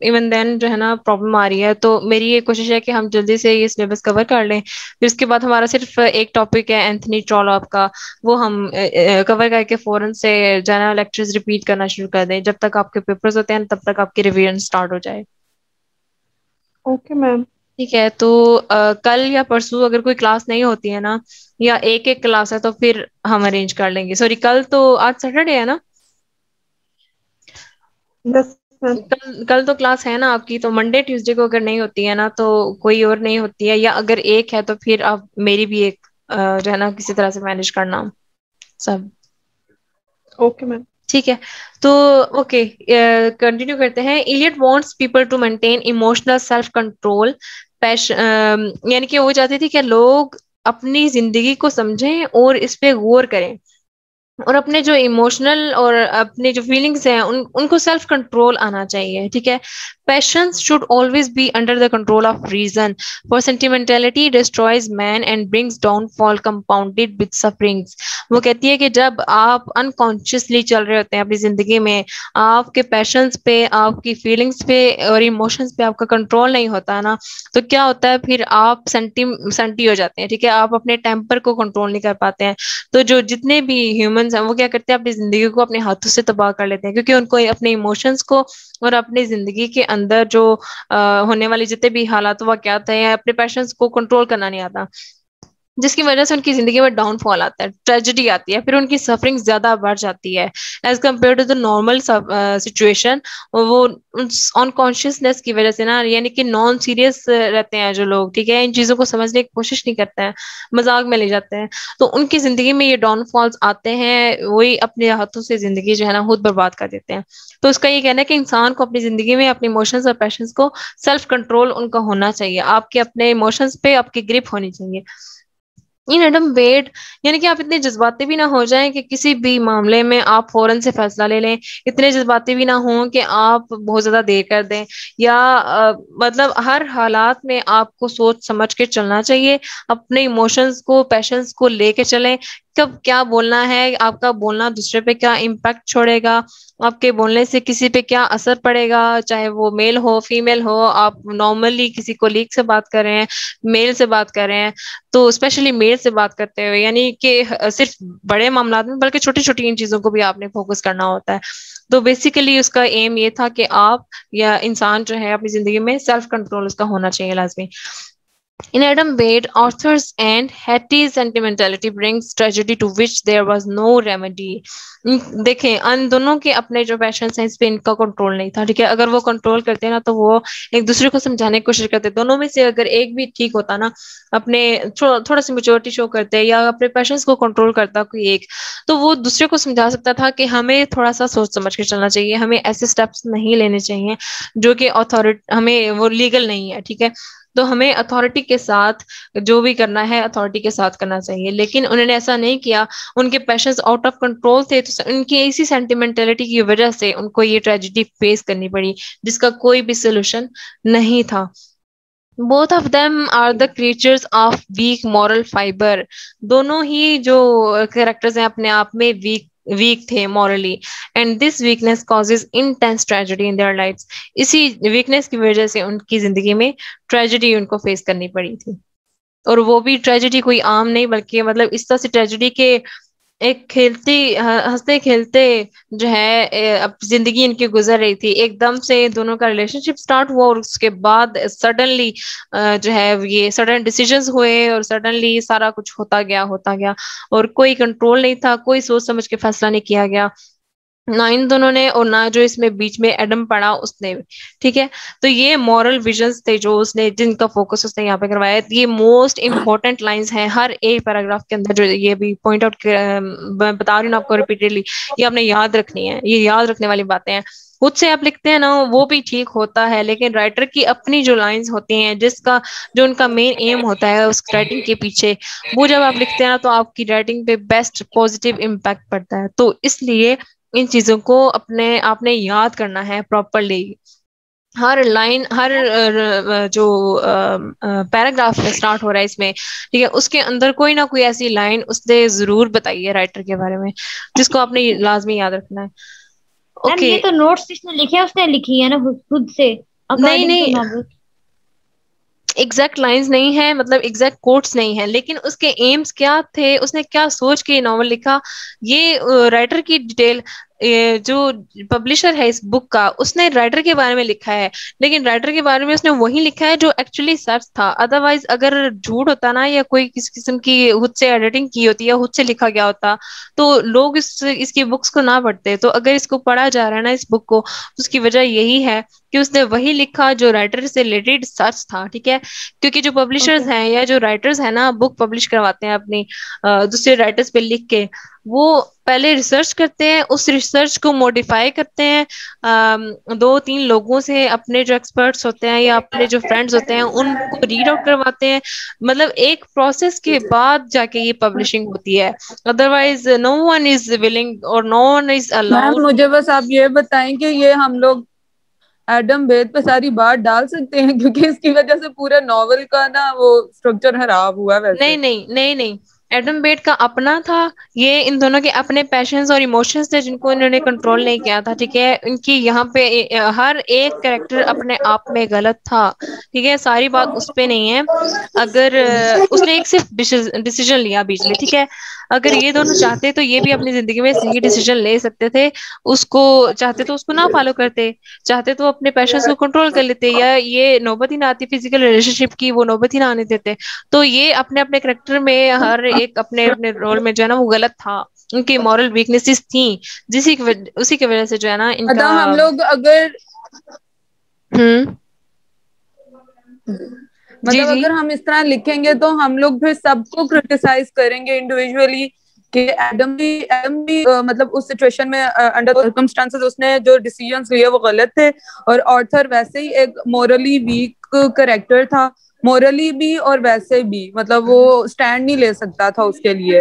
इवन देन जो है ना प्रॉब्लम आ रही है। तो मेरी ये कोशिश है कि हम जल्दी से ये सिलेबस कवर कर लें, फिर उसके बाद हमारा सिर्फ एक टॉपिक है एंथनी ट्रॉलॉप का, वो हम कवर करके फौरन से जो है ना लेक्चर्स रिपीट करना शुरू कर दें, जब तक आपके पेपर्स होते हैं तब तक आपकी रिवीजन स्टार्ट हो जाए। Okay ma'am. ठीक है, तो कल या परसों अगर कोई क्लास नहीं होती है ना, या एक एक क्लास है, तो फिर हम अरेंज कर लेंगे। सॉरी, कल तो आज सैटरडे है ना। Yes ma'am. कल तो क्लास है ना आपकी, तो मंडे ट्यूसडे को अगर नहीं होती है ना, तो कोई और नहीं होती है, या अगर एक है तो फिर आप मेरी भी एक जो है ना किसी तरह से मैनेज करना सब। Okay ma'am. ठीक है, तो ओके, कंटिन्यू करते हैं। Eliot wants people to maintain emotional self control. यानी कि वो चाहती थी कि लोग अपनी जिंदगी को समझें और इस पे गौर करें, और अपने जो इमोशनल और अपने जो फीलिंग्स हैं उनको सेल्फ कंट्रोल आना चाहिए। ठीक है, passions should always be under the control of reason, for sentimentality destroys man and brings downfall compounded with sufferings. वो कहती है कि जब आप अनकॉन्शियसली चल रहे होते हैं अपनी जिंदगी में, आपके पैशंस पे, आपकी फीलिंग्स पे और इमोशंस पे आपका कंट्रोल नहीं होता ना, तो क्या होता है फिर आप सेंटी हो जाते हैं। ठीक है, आप अपने टेम्पर को कंट्रोल नहीं कर पाते हैं। तो जो जितने भी ह्यूमंस हैं वो क्या करते हैं, अपनी जिंदगी को अपने हाथों से तबाह कर लेते हैं, क्योंकि उनको अपने इमोशंस को और अपनी जिंदगी के अंदर जो होने वाली जितने भी हालात वाकयात हैं, अपने पैशंस को कंट्रोल करना नहीं आता, जिसकी वजह से उनकी जिंदगी में डाउनफॉल आता है, ट्रेजेडी आती है, फिर उनकी सफरिंग ज्यादा बढ़ जाती है as compare to the normal situation. वो अनकॉन्शियसनेस की वजह से ना, यानी कि नॉन सीरियस रहते हैं जो लोग, ठीक है, इन चीजों को समझने की कोशिश नहीं करते हैं, मजाक में ले जाते हैं, तो उनकी जिंदगी में ये डाउनफॉल्स आते हैं, वही अपने हाथों से जिंदगी जो है ना खुद बर्बाद कर देते हैं। तो उसका ये कहना है कि इंसान को अपनी जिंदगी में अपने इमोशंस और पैशंस को सेल्फ कंट्रोल उनका होना चाहिए, आपके अपने इमोशंस पे आपकी ग्रिप होनी चाहिए। इन एडम वेट, यानी कि आप इतने जज्बाती भी ना हो जाएं कि किसी भी मामले में आप फौरन से फैसला ले लें, इतने जज्बाती भी ना हो कि आप बहुत ज्यादा देर कर दें, या मतलब हर हालात में आपको सोच समझ के चलना चाहिए, अपने इमोशंस को पैशंस को लेके चलें, कब क्या बोलना है, आपका बोलना दूसरे पे क्या इम्पैक्ट छोड़ेगा, आपके बोलने से किसी पे क्या असर पड़ेगा, चाहे वो मेल हो फीमेल हो, आप नॉर्मली किसी कोलीग से बात कर रहे हैं, मेल से बात कर रहे हैं, तो स्पेशली मेल से बात करते हुए, यानी कि सिर्फ बड़े मामला में बल्कि छोटी छोटी इन चीजों को भी आपने फोकस करना होता है। तो बेसिकली उसका एम ये था कि आप या इंसान जो है अपनी जिंदगी में सेल्फ कंट्रोल उसका होना चाहिए लाजमी। In Adam Bede, authors and Hetty's sentimentality brings tragedy to which there was no remedy. देखें, अन दोनों के अपने जो पैशंस हैं इस पे इनका कंट्रोल नहीं था। ठीक है, अगर वो कंट्रोल करते ना तो वो एक दूसरे को समझाने की कोशिश करते, दोनों में से अगर एक भी ठीक होता ना, अपने थोड़ा सी मेच्योरिटी शो करते या अपने पैशंस को कंट्रोल करता कोई एक, तो वो दूसरे को समझा सकता था कि हमें थोड़ा सा सोच समझ के चलना चाहिए, हमें ऐसे स्टेप्स नहीं लेने चाहिए जो कि अथॉरिटी हमें वो लीगल नहीं है। ठीक है, तो हमें अथॉरिटी के साथ जो भी करना है अथॉरिटी के साथ करना चाहिए, लेकिन उन्होंने ऐसा नहीं किया, उनके पैशंस आउट ऑफ कंट्रोल थे, तो उनकी इसी सेंटिमेंटलिटी की वजह से उनको ये ट्रेजेडी फेस करनी पड़ी जिसका कोई भी सोल्यूशन नहीं था। Both of them are the creatures of weak moral fibre. दोनों ही जो कैरेक्टर्स हैं अपने आप में वीक थे morally, and this weakness causes intense tragedy in their lives. इसी वीकनेस की वजह से उनकी जिंदगी में ट्रेजेडी उनको फेस करनी पड़ी थी, और वो भी ट्रेजेडी कोई आम नहीं, बल्कि मतलब इस तरह से ट्रेजेडी के एक खेलती हंसते खेलते जो है अब जिंदगी इनकी गुजर रही थी, एकदम से दोनों का रिलेशनशिप स्टार्ट हुआ और उसके बाद सडनली जो है ये सडन डिसीजंस हुए और सडनली सारा कुछ होता गया और कोई कंट्रोल नहीं था, कोई सोच समझ के फैसला नहीं किया गया, ना इन दोनों ने और ना जो इसमें बीच में एडम पड़ा उसने। ठीक है, तो ये मॉरल विजन्स थे जो उसने जिनका फोकस उसने यहाँ पे करवाया। ये मोस्ट इंपॉर्टेंट लाइंस हैं हर एक पैराग्राफ के अंदर, जो ये भी पॉइंट आउट बता रही हूँ आपको रिपीटेडली, ये आपने याद रखनी है, ये याद रखने वाली बातें हैं। खुद से आप लिखते हैं ना वो भी ठीक होता है, लेकिन राइटर की अपनी जो लाइंस होती हैं जिसका जो उनका मेन एम होता है उस राइटिंग के पीछे, वो जब आप लिखते हैं ना तो आपकी राइटिंग पे बेस्ट पॉजिटिव इम्पैक्ट पड़ता है। तो इसलिए इन चीजों को अपने आपने याद करना है प्रॉपरली। हर लाइन हर जो पैराग्राफ स्टार्ट हो रहा है इसमें, ठीक है, उसके अंदर कोई ना कोई ऐसी लाइन उसने जरूर बताई है राइटर के बारे में जिसको आपने लाजमी याद रखना है। ओके, ये तो नोट्स जिसने लिखे हैं उसने लिखी है ना खुद से, नहीं एग्जैक्ट लाइंस नहीं है, मतलब एग्जैक्ट कोट्स नहीं है, लेकिन उसके एम्स क्या थे, उसने क्या सोच के नॉवल लिखा, ये राइटर की डिटेल ये जो पब्लिशर है इस बुक का, उसने राइटर के बारे में लिखा है, लेकिन राइटर के बारे में उसने वही लिखा है जो एक्चुअली सच था। अदरवाइज अगर झूठ होता ना, या कोई किसी किस्म की खुद से एडिटिंग की होती या खुद से लिखा गया होता, तो लोग इसकी बुक्स को ना पढ़ते। तो अगर इसको पढ़ा जा रहा है ना इस बुक को, तो उसकी वजह यही है कि उसने वही लिखा जो राइटर से रिलेटेड सच था। ठीक है, क्योंकि जो पब्लिशर्स Okay. हैं या जो राइटर्स हैं ना, बुक पब्लिश करवाते हैं अपनी दूसरे राइटर्स पे लिख के, वो पहले रिसर्च करते हैं, उस रिसर्च को मॉडिफाई करते हैं, 2-3 लोगों से, अपने जो एक्सपर्ट्स होते हैं या अपने जो फ्रेंड्स होते हैं उनको रीड आउट करवाते हैं। मतलब एक प्रोसेस के बाद जाके ये पब्लिशिंग होती है। Otherwise no one is willing और no one is ma'am allowed. मुझे बस आप ये बताएं कि ये हम लोग एडम बेद पे सारी बात डाल सकते हैं, क्योंकि इसकी वजह से पूरे नॉवल का ना वो स्ट्रक्चर खराब हुआ वैसे। नहीं नहीं नहीं नहीं, एडम बेड का अपना था, ये इन दोनों के अपने पैशंस और इमोशंस थे जिनको इन्होंने कंट्रोल नहीं किया था। ठीक है, इनकी यहाँ पे हर एक कैरेक्टर अपने आप में गलत था। ठीक है, सारी बात उस पे नहीं है। अगर उसने एक सिर्फ डिसीजन लिया बीच में। ठीक है, अगर ये दोनों चाहते तो ये भी अपनी जिंदगी में सही डिसीजन ले सकते थे। उसको चाहते तो उसको ना फॉलो करते, चाहते तो अपने पैशंस को कंट्रोल कर लेते, या ये नौबत ही ना आती फिजिकल रिलेशनशिप की, वो नौबत ही ना आने देते। तो ये अपने अपने करेक्टर में हर एक अपने अपने रोल में जो है ना वो गलत था। उनकी मॉरल वीकनेसेस थी, उसी की वजह से जो है ना इनका। मतलब हम लोग अगर हम्म, जी मतलब जी। अगर हम इस तरह लिखेंगे तो हम लोग फिर सबको क्रिटिसाइज करेंगे इंडिविजुअली कि एडम भी मतलब उस सिचुएशन में अंडर सर्कमस्टांसेस उसने जो डिसीजंस लिए वो गलत थे, और ऑर्थर वैसे ही एक मोरली वीक कैरेक्टर था, मोरली भी और वैसे भी मतलब वो स्टैंड नहीं ले सकता था उसके लिए।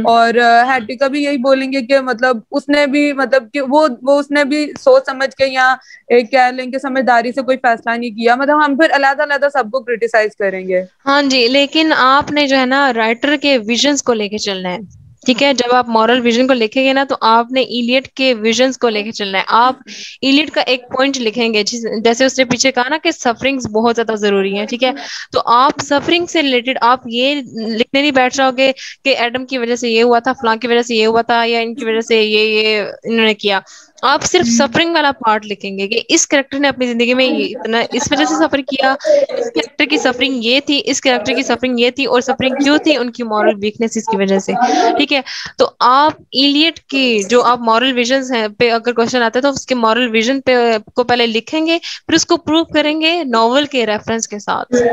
और हैटी का भी यही बोलेंगे कि मतलब उसने भी मतलब कि वो उसने भी सोच समझ के या एक कह लेंगे समझदारी से कोई फैसला नहीं किया। मतलब हम फिर अलग अलग सबको क्रिटिसाइज करेंगे। हाँ जी, लेकिन आपने जो है ना राइटर के विजन्स को लेके चलना है। ठीक है, जब आप मॉरल विजन को लिखेंगे ना, तो आपने इलियट के विजन्स को लेके चलना है। आप इलियट का एक पॉइंट लिखेंगे, जैसे उसने पीछे कहा ना कि सफरिंग्स बहुत ज्यादा जरूरी है। ठीक है, तो आप सफरिंग से रिलेटेड आप ये लिखने नहीं बैठ जाओगे कि एडम की वजह से ये हुआ था, फलां की वजह से ये हुआ था, या इनकी वजह से ये इन्होंने किया। आप सिर्फ सफरिंग वाला पार्ट लिखेंगे कि इस कैरेक्टर ने अपनी जिंदगी में ये इतना इस वजह से सफर किया, इस कैरेक्टर की सफरिंग ये थी, इस कैरेक्टर की सफरिंग ये थी, और सफरिंग क्यों थी, उनकी मॉरल वीकनेस की वजह से। ठीक है, तो आप इलियट की जो आप मॉरल विजन है पे अगर क्वेश्चन आता है, तो उसके मॉरल विजन पे को पहले लिखेंगे, फिर उसको प्रूव करेंगे नॉवल के रेफरेंस के साथ।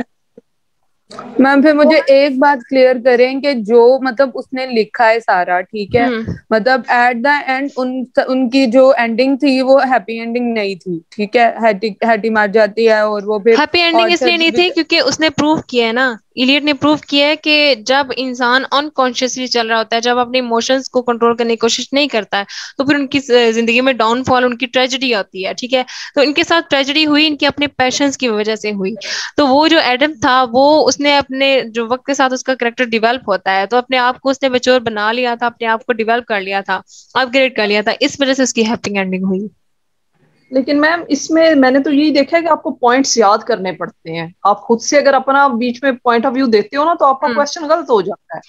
मैम फिर मुझे एक बात क्लियर करें कि जो मतलब उसने लिखा है सारा, ठीक है, मतलब एट द एंड उनकी जो एंडिंग थी वो हैप्पी एंडिंग नहीं थी। ठीक है, हैटी मार जाती है और वो फिर हैप्पी एंडिंग इसलिए नहीं थी क्योंकि उसने प्रूव किया है ना, इलियट ने प्रूव किया है कि जब इंसान अनकॉन्शियसली चल रहा होता है, जब अपने इमोशंस को कंट्रोल करने की कोशिश नहीं करता है, तो फिर उनकी जिंदगी में डाउनफॉल, उनकी ट्रेजेडी आती है। ठीक है, तो इनके साथ ट्रेजेडी हुई इनके अपने पैशंस की वजह से हुई। तो वो जो एडम था, वो उसने अपने जो वक्त के साथ उसका करेक्टर डिवेल्प होता है, तो अपने आप को उसने मैच्योर बना लिया था, अपने आप को डिवेल्प कर लिया था, अपग्रेड कर लिया था, इस वजह से उसकी हैप्पी एंडिंग हुई। लेकिन मैम इसमें मैंने तो यही देखा है कि आपको पॉइंट्स याद करने पड़ते हैं। आप खुद से अगर अपना बीच में पॉइंट ऑफ व्यू देते हो ना, तो आपका क्वेश्चन गलत हो जाता है।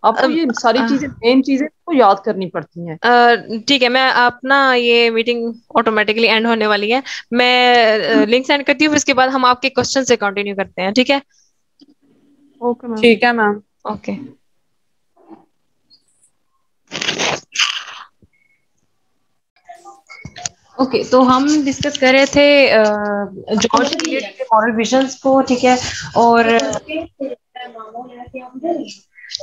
आपको ये सारी चीजें, मेन चीजें तो याद करनी पड़ती हैं। ठीक है, मैं अपना ये मीटिंग ऑटोमेटिकली एंड होने वाली है, मैं लिंक सेंड करती हूँ, उसके बाद हम आपके क्वेश्चन से कंटिन्यू करते हैं। ठीक है, ओके मैम। ठीक है मैम। ओके। ओके, तो हम डिस्कस कर रहे थे जॉर्ज इलियट के मॉरल विजन्स को। ठीक है, और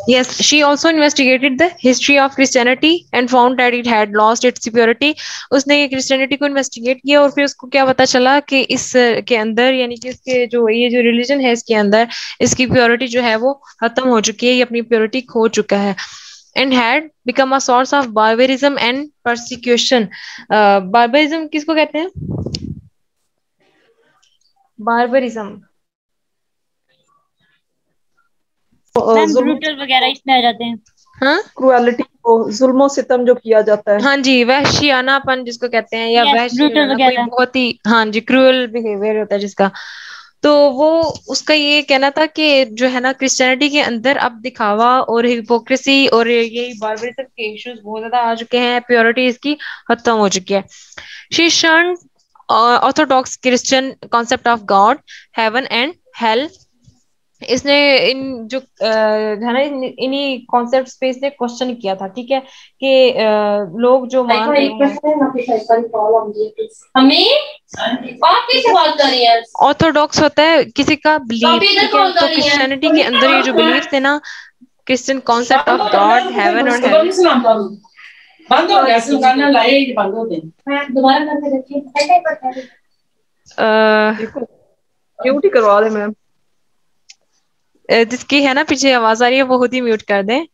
yes, she also investigated the history of Christianity and found that it had lost its purity. उसने क्रिश्चियनिटी को इन्वेस्टिगेट किया और फिर उसको क्या पता चला कि इस के अंदर, यानी कि इसके जो ये जो रिलीजन है इसके अंदर, इसकी प्योरिटी जो है वो खत्म हो चुकी है, ये अपनी प्योरिटी खो चुका है। and had become a source of barbarism and persecution. Barbarism किसको कहते हैं? Barbarism ब्रूटल वगैरह इसमें आ जाते हैं। हाँ, क्रुएलिटी को, जुल्मो सितम जो किया जाता है। हाँ जी, वहशियानापन जिसको कहते हैं, या ब्रूटल वहशियाना कोई वगैरह। बहुत ही, हाँ जी, क्रूअल बिहेवियर होता है जिसका। तो वो उसका ये कहना था कि जो है ना क्रिश्चियनिटी के अंदर अब दिखावा और हिपोक्रेसी और ये बार्बरिज्म के इश्यूज बहुत ज्यादा आ चुके हैं, प्योरिटी इसकी खत्म हो चुकी है। She shunned orthodox Christian concept of God, heaven and hell. इसने इन जो है ना इन्हीं कॉन्सेप्ट्स पे इसने क्वेश्चन किया था, ठीक है, कि लोग जो मान रहे हैं ऑर्थोडॉक्स होता है किसी का बिलीफ, ठीक है। तो क्रिश्चियनिटी के अंदर ये जो बिलीफ थे ना, Christian concept of God, heaven और हेल। बंद हो गया, सुनना लाइट बंद हो गई, दोबारा करके देखिए। म्यूट ही करवा दे मैम। जिसकी है ना पीछे आवाज आ रही है वो खुद ही म्यूट कर दें,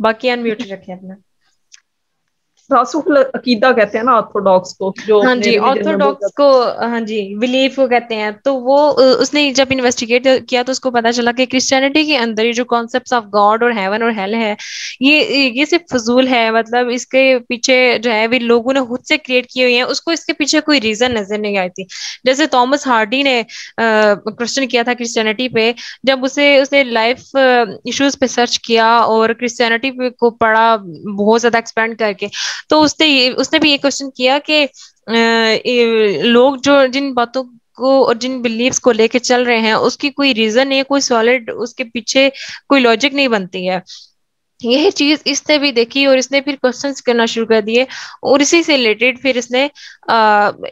बाकी अनम्यूट रखें अपना। रासुल अकीदा कहते हैं ना ऑर्थोडॉक्स को, जो हाँ जी, ऑर्थोडॉक्स को, हाँ जी, बिलीफ को कहते हैं। तो वो उसने जब इन्वेस्टिगेट किया तो उसको पता चला कि क्रिश्चियनिटी के अंदर ये जो कॉन्सेप्ट्स ऑफ गॉड और हेवन और हेल है, ये सिर्फ फजूल है। मतलब इसके पीछे जो है भी लोगों ने खुद से क्रिएट की हुई है, उसको इसके पीछे कोई रीजन नजर नहीं आई थी। जैसे थॉमस हार्डी ने क्वेश्चन किया था क्रिश्चियनिटी पे, जब उसने लाइफ इश्यूज पे सर्च किया और क्रिश्चियनिटी को पढ़ा बहुत ज्यादा एक्सपेंड करके, तो उसने भी ये क्वेश्चन किया कि लोग जो जिन बातों को और जिन बिलीव्स को लेके चल रहे हैं उसकी कोई रीजन नहीं है, कोई सॉलिड उसके पीछे कोई लॉजिक नहीं बनती है। यह चीज इसने भी देखी और इसने फिर क्वेश्चंस करना शुरू कर दिए, और इसी से रिलेटेड फिर इसने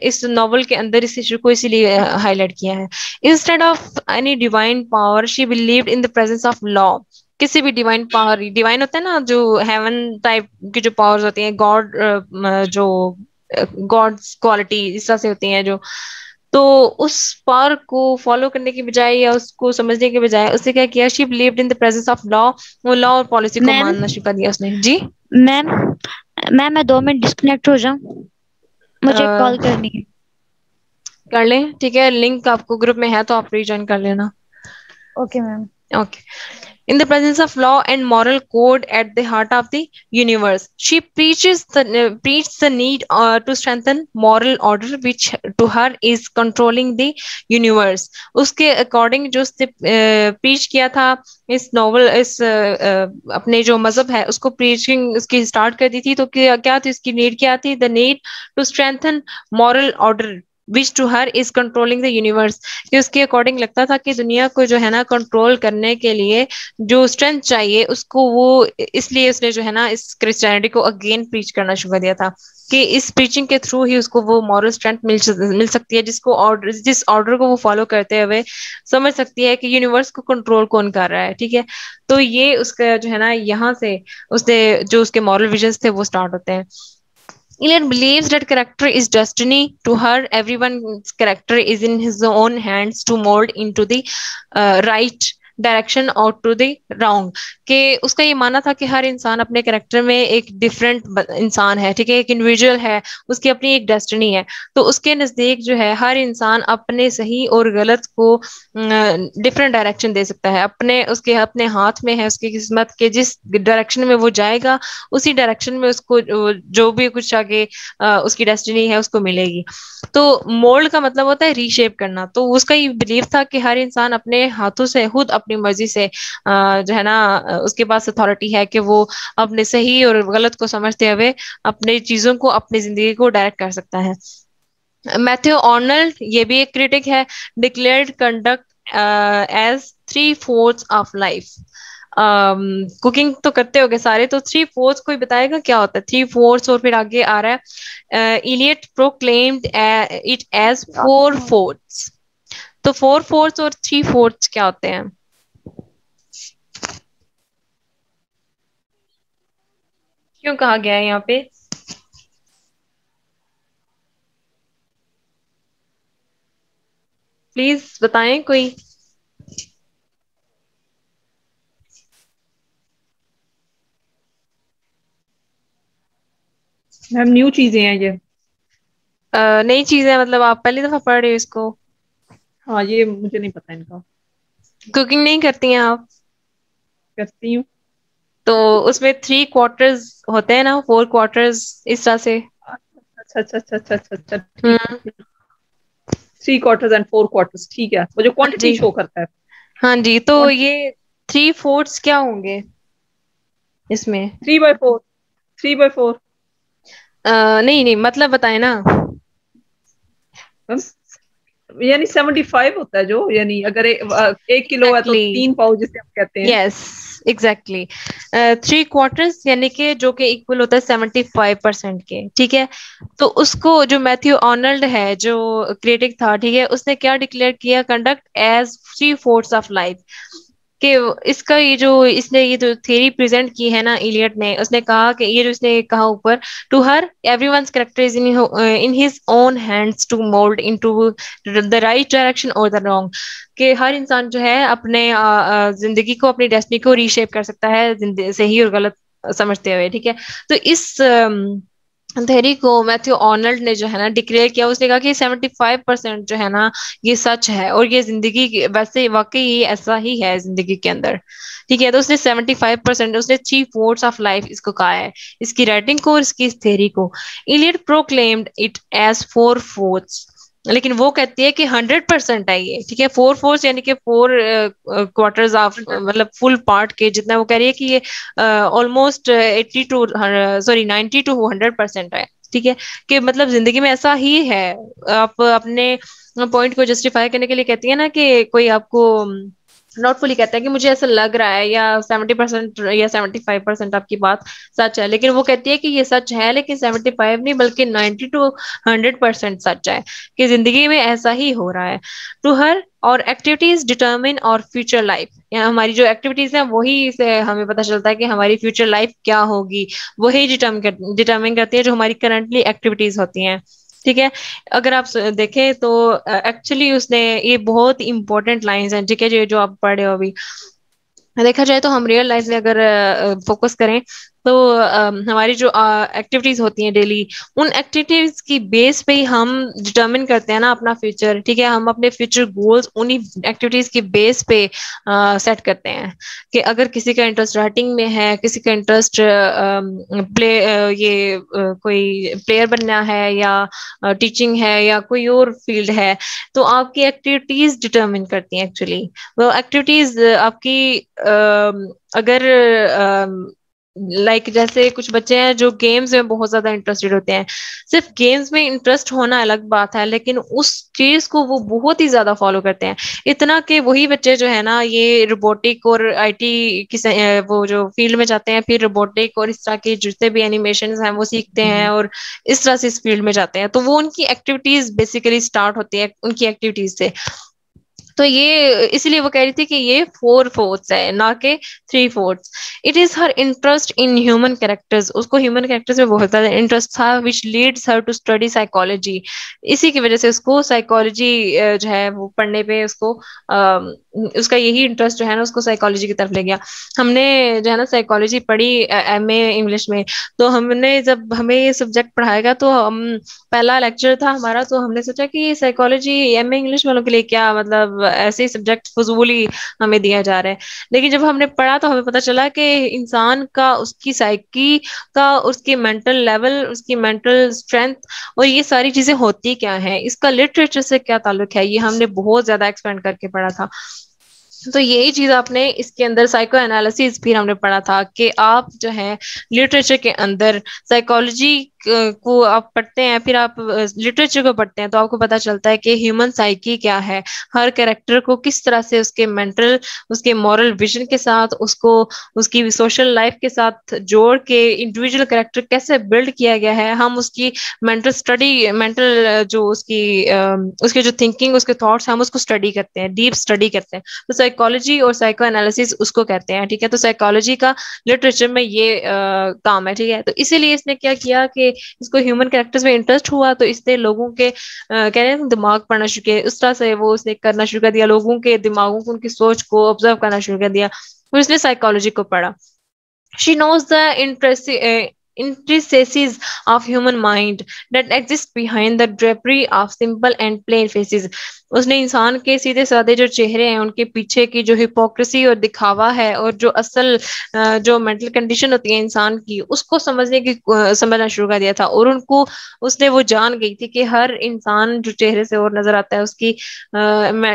इस नॉवल के अंदर इस इशू को इसीलिए हाईलाइट किया है। Instead of any divine power she believed in the presence of law. किसी भी डिवाइन पावर, डिवाइन होता है ना जो हेवन टाइप की जो पावर्स होती हैं, गॉड जो गॉड्स क्वालिटी इस तरह से होती हैं जो, तो उस पावर को फॉलो करने की बजाय या उसको समझने के बजाय उसने क्या किया, she believed in the presence of law. वो लॉ और पॉलिसी को मानना शुरू कर दिया उसने। जी मैम, मैं 2 मिनट डिस्कनेक्ट हो जाऊं, मुझे कॉल करनी है। कर लें, ठीक है। लिंक आपको ग्रुप में है तो आप रीजॉइन कर लेना। Okay ma'am. Okay. In the presence of law and moral code at the heart of the universe, she preaches the need to strengthen moral order, which to her is controlling the universe. उसके according जो उसने preach किया था इस novel, इस अपने जो मजहब है उसको preaching उसकी start कर दी थी। तो क्या थी इसकी need, क्या थी? The need to strengthen moral order which to her is controlling the universe. कि उसके अकॉर्डिंग लगता था कि दुनिया को जो है ना कंट्रोल करने के लिए जो स्ट्रेंथ चाहिए उसको वो, इसलिए उसने जो है ना इस क्रिश्चियनिटी को अगेन प्रीच करना शुरू कर दिया था कि इस प्रीचिंग के थ्रू ही उसको वो मॉरल स्ट्रेंथ मिल सकती है, जिस ऑर्डर को वो फॉलो करते हुए समझ सकती है कि यूनिवर्स को कंट्रोल कौन कर रहा है। ठीक है, तो ये उसका जो है ना यहाँ से उसने जो उसके मॉरल विजन्स थे वो स्टार्ट होते हैं। Eliot believes that character is destiny. To her, everyone's character is in his own hands to mold into the right direction और टू द रॉन्ग। के उसका ये मानना था कि हर इंसान अपने कैरेक्टर में एक डिफरेंट इंसान है, ठीक है, एक इंडिविजुअल है, उसकी अपनी एक डेस्टिनी है। तो उसके नजदीक जो है हर इंसान अपने सही और गलत को डिफरेंट डायरेक्शन दे सकता है, उसके अपने हाथ में है, उसकी किस्मत के जिस डायरेक्शन में वो जाएगा उसी डायरेक्शन में उसको जो भी कुछ आगे उसकी डेस्टिनी है उसको मिलेगी। तो मोल्ड का मतलब होता है रीशेप करना। तो उसका ये बिलीव था कि हर इंसान अपने हाथों से खुद अपनी मर्जी से जो है ना उसके पास अथॉरिटी है कि वो अपने सही और गलत को समझते हुए अपने चीजों को, अपनी जिंदगी को डायरेक्ट कर सकता है। मैथ्यू आर्नल्ड, ये भी एक क्रिटिक है, declared conduct as 3/4 of life. Cooking तो करते होगे सारे, तो 3/4 कोई बताएगा क्या होता है 3/4? और फिर आगे आ रहा है इलियट प्रोक्लेम्ड इट एज 4/4। तो 4/4 और 3/4 क्या होते हैं? क्यों कहा गया है यहाँ पे? प्लीज बताएं कोई। मैम न्यू चीजें हैं ये। नई चीज है, मतलब आप पहली दफा पढ़ रहे हो इसको? हाँ, ये मुझे नहीं पता इनका। कुकिंग नहीं करती हैं आप? करती हूँ। तो उसमें 3 क्वार्टर्स होते हैं ना, 4 क्वार्टर्स इस तरह से। अच्छा अच्छा अच्छा अच्छा अच्छा अच्छा, 3 क्वार्टर्स एंड 4 क्वार्टर्स, ठीक है, वो जो क्वांटिटी जी शो करता है। हाँ जी, तो ये 3/4 क्या होंगे इसमें? 3/4, 3/4 नहीं नहीं, मतलब बताए ना। यानी 75 होता है जो, यानी अगर 1 किलो है तो एग्जैक्टली, 3 पाव जिसे हम कहते हैं। Yes, exactly. 3/4 यानी कि जो कि इक्वल होता है 75% के, ठीक है। तो उसको जो मैथ्यू आर्नल्ड है जो क्रिटिक था, ठीक है, उसने क्या डिक्लेयर किया, कंडक्ट एज 3/4 ऑफ लाइफ। कि इसका ये जो थ्योरी प्रेजेंट की है ना इलियट ने, उसने कहा कि ये जो इसने कहा ऊपर, to her everyone's character is in his own hands to mould into the right direction और द रॉन्ग। कि हर इंसान जो है अपने जिंदगी को, अपनी डेस्टिनी को रीशेप कर सकता है सही और गलत समझते हुए, ठीक है। तो इस थ्योरी को मैथ्यू आर्नल्ड ने जो है ना डिक्लेयर किया। उसने कहा कि 75% जो है ना ये सच है, और ये वैसे वाकई ही ऐसा ही है जिंदगी के अंदर, ठीक है। तो उसने 75%, उसने 3/4 ऑफ लाइफ इसको कहा है, इसकी राइटिंग को और इसकी इस थ्योरी को। इलियट प्रोक्लेम्ड इट एज 4/4, लेकिन वो कहती है कि 100% है ये, ठीक है। 4/4 यानी कि 4 क्वार्टर्स ऑफ, मतलब फुल पार्ट के जितना। वो कह रही है कि ये ऑलमोस्ट 90 to 100% है, ठीक है। कि मतलब जिंदगी में ऐसा ही है। आप अपने पॉइंट को जस्टिफाई करने के लिए कहती है ना कि कोई आपको नॉट फुली कहता है कि मुझे ऐसा लग रहा है, या 70% या 75% आपकी बात सच है, लेकिन वो कहती है कि ये सच है, लेकिन 75 नहीं बल्कि 90 to 100% सच है, कि जिंदगी में ऐसा ही हो रहा है। टू हर और एक्टिविटीज डिटरमिन और फ्यूचर लाइफ, या हमारी जो एक्टिविटीज हैं वही से हमें पता चलता है कि हमारी फ्यूचर लाइफ क्या होगी, वही डिटरमिन करती है जो हमारी करंटली एक्टिविटीज होती हैं, ठीक है। अगर आप देखें तो एक्चुअली उसने ये बहुत इंपॉर्टेंट लाइंस हैं, ठीक है, जो आप पढ़ रहे हो अभी। देखा जाए तो हम रियल लाइफ में अगर फोकस करें तो हमारी जो एक्टिविटीज होती हैं डेली, उन एक्टिविटीज की बेस पे ही हम डिटरमिन करते हैं ना अपना फ्यूचर, ठीक है। हम अपने फ्यूचर गोल्स उन्हीं एक्टिविटीज की बेस पे सेट करते हैं। कि अगर किसी का इंटरेस्ट राइटिंग में है, किसी का इंटरेस्ट कोई प्लेयर बनना है, या टीचिंग है, या कोई और फील्ड है, तो आपकी एक्टिविटीज डिटरमिन करती हैं एक्चुअली। वो एक्टिविटीज आपकी अगर जैसे कुछ बच्चे हैं जो गेम्स में बहुत ज्यादा इंटरेस्टेड होते हैं। सिर्फ गेम्स में इंटरेस्ट होना अलग बात है, लेकिन उस चीज को वो बहुत ही ज्यादा फॉलो करते हैं। इतना कि वही बच्चे जो है ना ये रोबोटिक और आईटी की वो जो फील्ड में जाते हैं, फिर रोबोटिक और इस तरह के जितने भी एनिमेशन हैं वो सीखते हैं, और इस तरह से इस फील्ड में जाते हैं। तो वो उनकी एक्टिविटीज बेसिकली स्टार्ट होती है उनकी एक्टिविटीज से। तो ये इसलिए वो कह रही थी कि ये 4/4 है, ना कि 3/4। It is her interest in human characters, उसको ह्यूमन कैरेक्टर्स में बहुत ज्यादा इंटरेस्ट था, which leads her to study psychology. इसी की वजह से उसको साइकोलॉजी जो है वो पढ़ने पे उसको उसका यही इंटरेस्ट जो है ना उसको साइकोलॉजी की तरफ ले गया। हमने जो है ना साइकोलॉजी पढ़ी एमए इंग्लिश में, तो हमने जब हमें ये सब्जेक्ट पढ़ाएगा तो हम पहला लेक्चर था हमारा, तो हमने सोचा कि साइकोलॉजी एमए इंग्लिश वालों के लिए क्या, मतलब ऐसे ही सब्जेक्ट फजूली हमें दिया जा रहा है। लेकिन जब हमने पढ़ा तो हमें पता चला कि इंसान का, उसकी साइकी का, उसकी मेंटल लेवल, उसकी मेंटल स्ट्रेंथ और ये सारी चीजें होती क्या है, इसका लिटरेचर से क्या ताल्लुक है, ये हमने बहुत ज्यादा एक्सपेंड करके पढ़ा था। तो यही चीज आपने इसके अंदर साइको एनालिसिस फिर हमने पढ़ा था कि आप जो है लिटरेचर के अंदर साइकोलॉजी को आप पढ़ते हैं, फिर आप लिटरेचर को पढ़ते हैं, तो आपको पता चलता है कि ह्यूमन साइकी क्या है, हर कैरेक्टर को किस तरह से उसके मेंटल, उसके मॉरल विजन के साथ, उसको उसकी सोशल लाइफ के साथ जोड़ के इंडिविजुअल कैरेक्टर कैसे बिल्ड किया गया है। हम उसकी मेंटल जो उसके जो थिंकिंग, उसके थॉट्स, हम उसको स्टडी करते हैं, डीप स्टडी करते हैं। तो साइकोलॉजी और साइको एनालिसिस उसको कहते हैं, ठीक है। तो साइकोलॉजी का लिटरेचर में ये काम है, ठीक है। तो इसीलिए इसने क्या किया कि इसको ह्यूमन कैरेक्टर्स में इंटरेस्ट हुआ, तो इसने लोगों के कह रहे हैं दिमाग पढ़ना शुरू किया, उस तरह से वो उसने करना शुरू कर दिया, लोगों के दिमागों को, उनकी सोच को ऑब्जर्व करना शुरू कर दिया, फिर उसने साइकोलॉजी को पढ़ा। She knows the intricacies of human mind that exist behind the drapery of simple and plain faces. उसने इंसान के सीधे साधे जो चेहरे हैं उनके पीछे की जो हिपोक्रेसी और दिखावा है और जो असल जो मेंटल कंडीशन होती है इंसान की उसको समझना शुरू कर दिया था। और उनको उसने वो जान गई थी कि हर इंसान जो चेहरे से और नजर आता है उसकी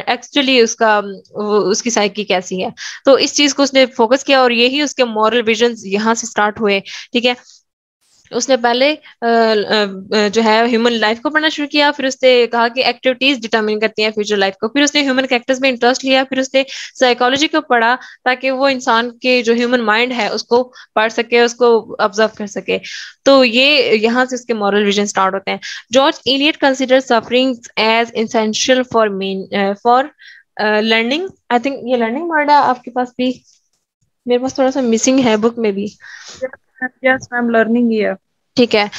एक्चुअली उसकी साइकी कैसी है। तो इस चीज को उसने फोकस किया और यही उसके मॉरल विजन यहाँ से स्टार्ट हुए। ठीक है, उसने पहले जो है ह्यूमन लाइफ को पढ़ना शुरू किया, फिर उसने कहा कि एक्टिविटीज डिटरमिन करती हैं फ्यूचर लाइफ को, फिर उसने ह्यूमन कैरेक्टर्स में इंटरेस्ट लिया, फिर उसने साइकोलॉजी को पढ़ा ताकि वो इंसान के जो ह्यूमन माइंड है उसको पढ़ सके, उसको ऑब्जर्व कर सके। तो ये यहाँ से उसके मॉरल विजन स्टार्ट होते हैं। George Eliot consider suffering as essential for learning. I think ये लर्निंग वर्ड है आपके पास भी, मेरे पास थोड़ा सा मिसिंग है बुक में भी। यस मैम, लर्निंग ही है। ठीक है,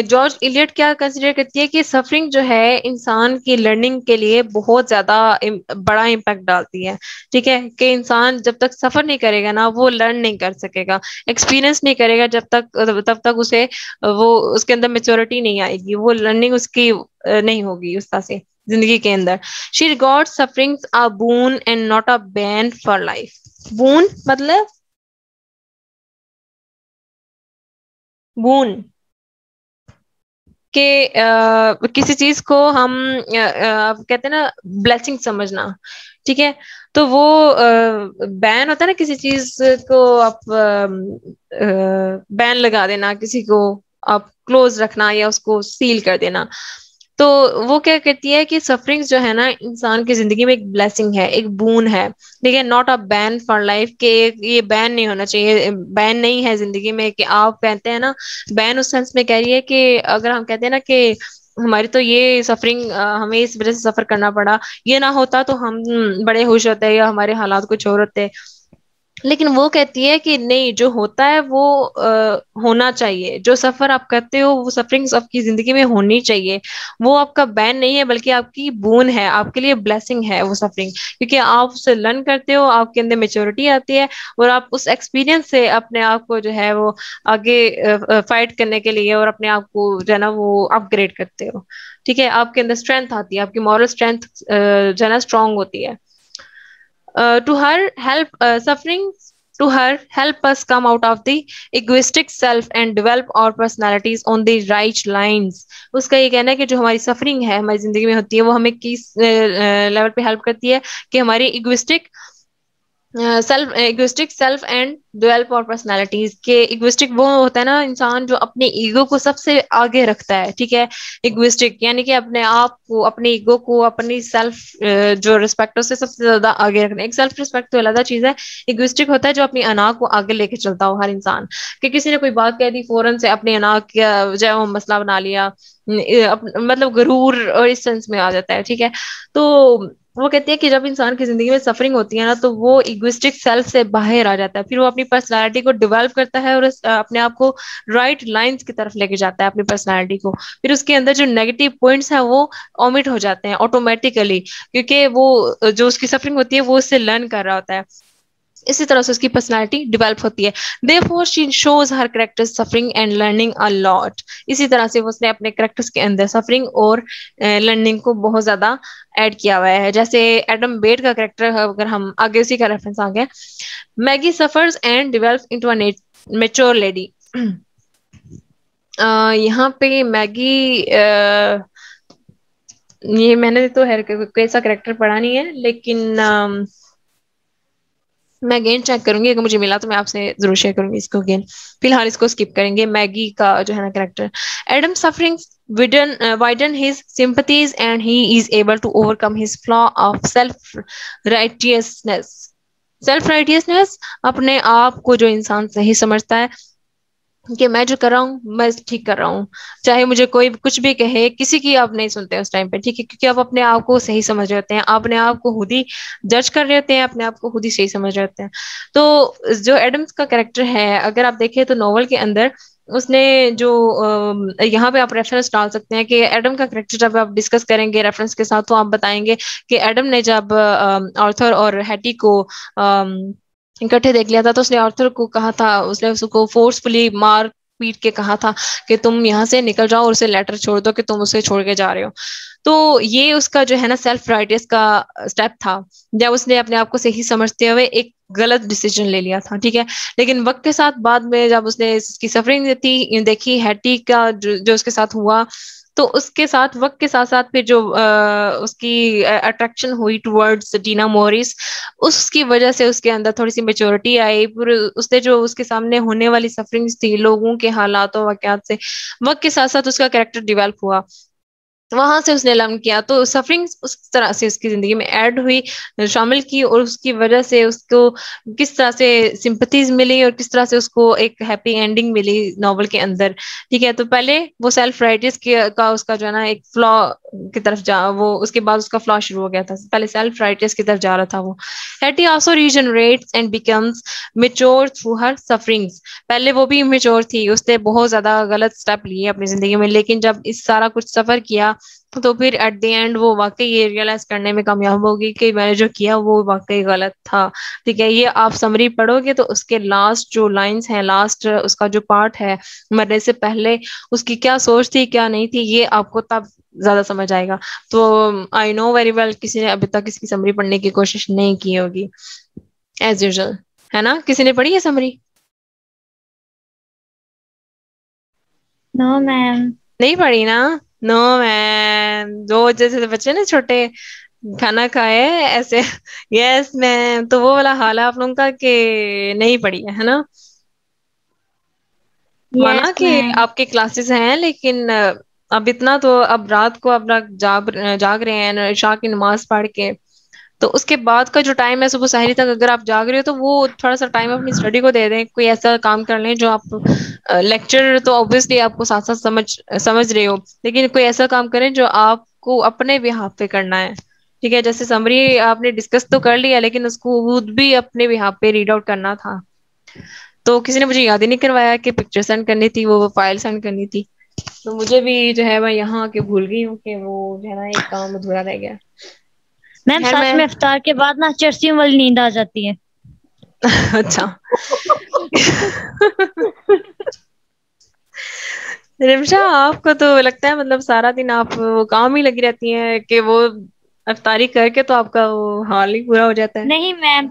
जॉर्ज इलियट क्या कंसिडर करती है कि सफरिंग जो है इंसान की लर्निंग के लिए बहुत ज्यादा बड़ा इम्पैक्ट डालती है। ठीक है, कि इंसान जब तक सफर नहीं करेगा ना वो लर्न नहीं कर सकेगा, एक्सपीरियंस नहीं करेगा तब तक उसे वो उसके अंदर मेच्योरिटी नहीं आएगी, वो लर्निंग उसकी नहीं होगी उस तरह से जिंदगी के अंदर। She regards sufferings a boon and not a bane for life. Boon मतलब बून के किसी चीज को हम कहते हैं ना ब्लेसिंग समझना। ठीक है, तो वो बैन होता है ना, किसी चीज को आप बैन लगा देना, किसी को आप क्लोज रखना या उसको सील कर देना। तो वो क्या कहती है कि सफरिंग्स जो है ना इंसान की जिंदगी में एक ब्लेसिंग है, एक बून है। ठीक है, not a bane for life, के ये बैन नहीं होना चाहिए, बैन नहीं है जिंदगी में। कि आप कहते हैं ना, बैन उस सेंस में कह रही है कि अगर हम कहते हैं ना कि हमारी तो ये सफरिंग हमें इस वजह से सफर करना पड़ा, ये ना होता तो हम बड़े खुश होते या हमारे हालात कुछ और होते। लेकिन वो कहती है कि नहीं, जो होता है वो होना चाहिए, जो सफर आप करते हो वो सफरिंग्स आपकी जिंदगी में होनी चाहिए। वो आपका बैन नहीं है बल्कि आपकी बोन है, आपके लिए ब्लेसिंग है वो सफरिंग, क्योंकि आप उससे लर्न करते हो, आपके अंदर मेच्योरिटी आती है और आप उस एक्सपीरियंस से अपने आप को जो है वो आगे फाइट करने के लिए और अपने आप को जो है ना वो अपग्रेड करते हो। ठीक है, आपके अंदर स्ट्रेंथ आती है, आपकी मॉरल स्ट्रेंथ जो है ना स्ट्रांग होती है। To her help suffering to her help us come out of the egoistic self and develop our personalities on the right lines। उसका ये कहना है कि जो हमारी सफरिंग है हमारी जिंदगी में होती है वो हमें किस लेवल पे हेल्प करती है कि हमारी इगोइस्टिक सेल्फ एंड डेवलप और पर्सनालिटीज के। इगोइस्टिक वो होता है ना इंसान जो अपने ईगो को सबसे आगे रखता है। ठीक है, इगोइस्टिक यानी कि अपने आप को, अपने ईगो को, अपनी सेल्फ जो रिस्पेक्ट है उससे सबसे ज्यादा आगे रखना। एक सेल्फ रिस्पेक्ट तो अलग चीज है, इगोइस्टिक होता है जो अपनी अना को आगे लेके चलता हो हर इंसान। कि किसी ने कोई बात कह दी फौरन से अपनी अना का जो है वो मसला बना लिया, मतलब गरूर और इस सेंस में आ जाता है। ठीक है, तो वो कहती है कि जब इंसान की जिंदगी में सफरिंग होती है ना तो वो इगोइस्टिक सेल्फ से बाहर आ जाता है, फिर वो अपनी पर्सनालिटी को डेवलप करता है और अपने आप को राइट लाइंस की तरफ लेके जाता है अपनी पर्सनालिटी को। फिर उसके अंदर जो नेगेटिव पॉइंट्स हैं वो ओमिट हो जाते हैं ऑटोमेटिकली, क्योंकि वो जो उसकी सफरिंग होती है वो उससे लर्न कर रहा होता है। इसी तरह से उसकी पर्सनालिटी डेवलप होती है। Therefore she shows her characters suffering and learning a lot। इसी तरह से उसने अपने कैरेक्टर्स के अंदर सफरिंग और लर्निंग को बहुत ज्यादा ऐड किया हुआ है। जैसे एडम बेड का कैरेक्टर, अगर हम आगे उसी का रेफरेंस आ गया, Maggi suffers and develop into a mature lady. यहाँ पे मैगी ये मैंने तो कैसा कैरेक्टर पढ़ा नहीं है, लेकिन मैं अगेन चेक करूंगी, अगर मुझे मिला तो मैं आपसे जरूर शेयर करूंगी इसको अगेन। फिलहाल इसको स्किप करेंगे। मैगी का जो है ना character, Adam suffering widen his sympathies and he is able to overcome his flaw of self-righteousness। self-righteousness अपने आप को जो इंसान सही समझता है कि मैं जो कर रहा हूँ मैं ठीक कर रहा हूँ, चाहे मुझे कोई कुछ भी कहे, किसी की आप नहीं सुनते उस टाइम पे। ठीक है, क्योंकि आप अपने आप को सही समझ रहे होते हैं, अपने आप को खुद ही जज कर रहे होते हैं, अपने आप को खुद ही सही समझ रहे होते हैं। तो जो एडम्स का कैरेक्टर है अगर आप देखें तो नॉवल के अंदर उसने जो यहाँ पे आप रेफरेंस डाल सकते हैं कि एडम का कैरेक्टर जब आप डिस्कस करेंगे रेफरेंस के साथ तो आप बताएंगे कि एडम ने जब आर्थर और हैटी को इकट्ठे देख लिया था तो उसने आर्थर को कहा था, उसने उसको फोर्सफुली मार पीट के कहा था कि तुम यहाँ से निकल जाओ और उसे लेटर छोड़ दो कि तुम उसे छोड़ के जा रहे हो। तो ये उसका जो है ना सेल्फ राइटियस का स्टेप था, जब उसने अपने आप को सही समझते हुए एक गलत डिसीजन ले लिया था, ठीक है। लेकिन वक्त के साथ बाद में जब उसने इसकी सफरिंग देखी हैटी का जो उसके साथ हुआ, तो उसके साथ वक्त के साथ साथ फिर जो उसकी अट्रैक्शन हुई टुवर्ड्स टीना मोरिस, उसकी वजह से उसके अंदर थोड़ी सी मेच्योरिटी आई। पूरे उसने जो उसके सामने होने वाली सफरिंग्स थी लोगों के हालातों वाकयात से, वक्त के साथ साथ उसका कैरेक्टर डेवलप हुआ, वहां से उसने लर्न किया। तो सफरिंग उस तरह से उसकी जिंदगी में ऐड हुई, शामिल की, और उसकी वजह से उसको किस तरह से सिंपथीज मिली और किस तरह से उसको एक हैप्पी एंडिंग मिली नॉवल के अंदर, ठीक है। तो पहले वो सेल्फ राइटियस का उसका जो है ना एक फ्लॉ की तरफ जा, वो उसके बाद उसका फ्लॉ शुरू हो गया था, पहले सेल्फ राइटियस की तरफ जा रहा था वो। Hattie also regenerates and becomes mature through her sufferings. पहले वो भी इमेच्योर थी, उसने बहुत ज्यादा गलत स्टेप लिए अपनी जिंदगी में, लेकिन जब इस सारा कुछ सफर किया तो फिर एट द एंड वो वाकई ये रियलाइज करने में कामयाब होगी कि मैंने जो किया वो वाकई गलत था, ठीक है। ये आप समरी पढ़ोगे तो उसके लास्ट जो लाइंस हैं, लास्ट उसका जो पार्ट है मरने से पहले, उसकी क्या सोच थी क्या नहीं थी, ये आपको तब ज्यादा समझ आएगा। तो आई नो वेरी वेल किसी ने अभी तक इसकी समरी पढ़ने की कोशिश नहीं की होगी एज यूजुअल, है ना। किसी ने पढ़ी है समरी? No ma'am. नहीं पढ़ी ना? नो मैम, जो जैसे बच्चे ना छोटे खाना खाए ऐसे यस मैम, तो वो वाला हाल है आप लोगों का कि नहीं पढ़ी है ना। माना यस कि मैम। आपके क्लासेस हैं, लेकिन अब इतना तो अब रात को अब रात जाग रहे हैं इशा की नमाज पढ़ के, तो उसके बाद का जो टाइम है सुबह सहरी तक अगर आप जाग रहे हो तो वो थोड़ा सा टाइम अपनी स्टडी को दे दें, कोई ऐसा काम कर लें जो आप लेक्चर तो ऑब्वियसली आपको साथ साथ समझ रहे हो, लेकिन कोई ऐसा काम करें जो आपको अपने बिहाफ पे करना है, ठीक है। जैसे समरी आपने डिस्कस तो कर लिया, लेकिन उसको खुद भी अपने बिहाफ पे रीड आउट करना था। तो किसी ने मुझे याद ही नहीं करवाया कि पिक्चर सेंड करनी थी, वो फाइल सेंड करनी थी, तो मुझे भी जो है मैं यहाँ आके भूल गई हूँ कि वो जो है ना एक काम अधूरा रह गया। मैम खैर सच मैं में इफ्तार के बाद ना चरसियों वाली नींद आ जाती है। अच्छा रिमशा, आपको तो लगता है मतलब सारा दिन आप वो काम ही लगी रहती हैं कि वो अफ्तारी करके तो आपका वो हाल ही पूरा हो जाता है। नहीं मैम,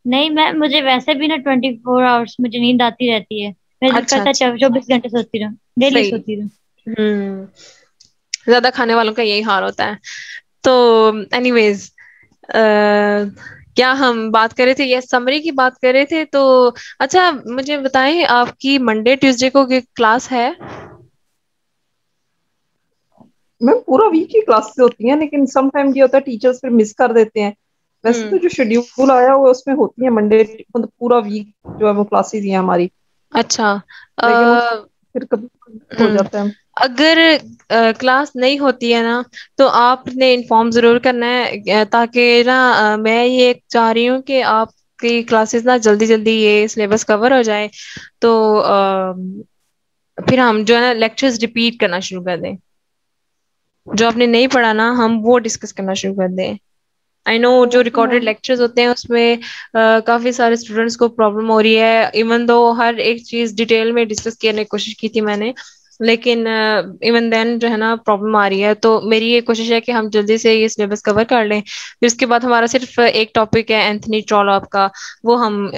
नहीं मैम, मुझे वैसे भी ना 24 आवर्स मुझे नींद आती रहती है। मेरा दिल अच्छा करता अच्छा, है 24 घंटे सोती रहूं, डेली सही। सोती रहूं। ज्यादा खाने वालों का यही हाल होता है। तो एनीवेज, क्या हम बात कर रहे थे, ये समरी की बात कर रहे थे तो अच्छा मुझे बताएं, आपकी मंडे ट्यूसडे को क्लास है? मैम पूरा वीक ही क्लासेस होती हैं, लेकिन सम टाइम ये होता है टीचर्स फिर मिस कर देते हैं। वैसे तो हम्म, जो शेड्यूल आया हुआ है उसमें होती है मंडे, मतलब पूरा वीक जो है वो क्लासेस ही हैं हमारी, अच्छा। लेकिन उस फिर कभी हो हम्म, जाता है। अगर क्लास नहीं होती है ना तो आपने इन्फॉर्म जरूर करना है, ताकि ना मैं ये चाह रही हूँ कि आपकी क्लासेस ना जल्दी जल्दी ये सिलेबस कवर हो जाए, तो फिर हम जो है ना लेक्चर्स रिपीट करना शुरू कर दें, जो आपने नहीं पढ़ा ना हम वो डिस्कस करना शुरू कर दें। आई नो जो ओके रिकॉर्डेड मैम। लेक्चर्स होते हैं उसमें काफी सारे स्टूडेंट्स को प्रॉब्लम हो रही है, इवन दो हर एक चीज डिटेल में डिस्कस करने की कोशिश की थी मैंने, लेकिन इवन देन जो है ना प्रॉब्लम आ रही है। तो मेरी ये कोशिश है कि हम जल्दी से ये सिलेबस कवर कर लें, फिर उसके बाद हमारा सिर्फ एक टॉपिक है एंथनी ट्रॉलॉप का, वो हम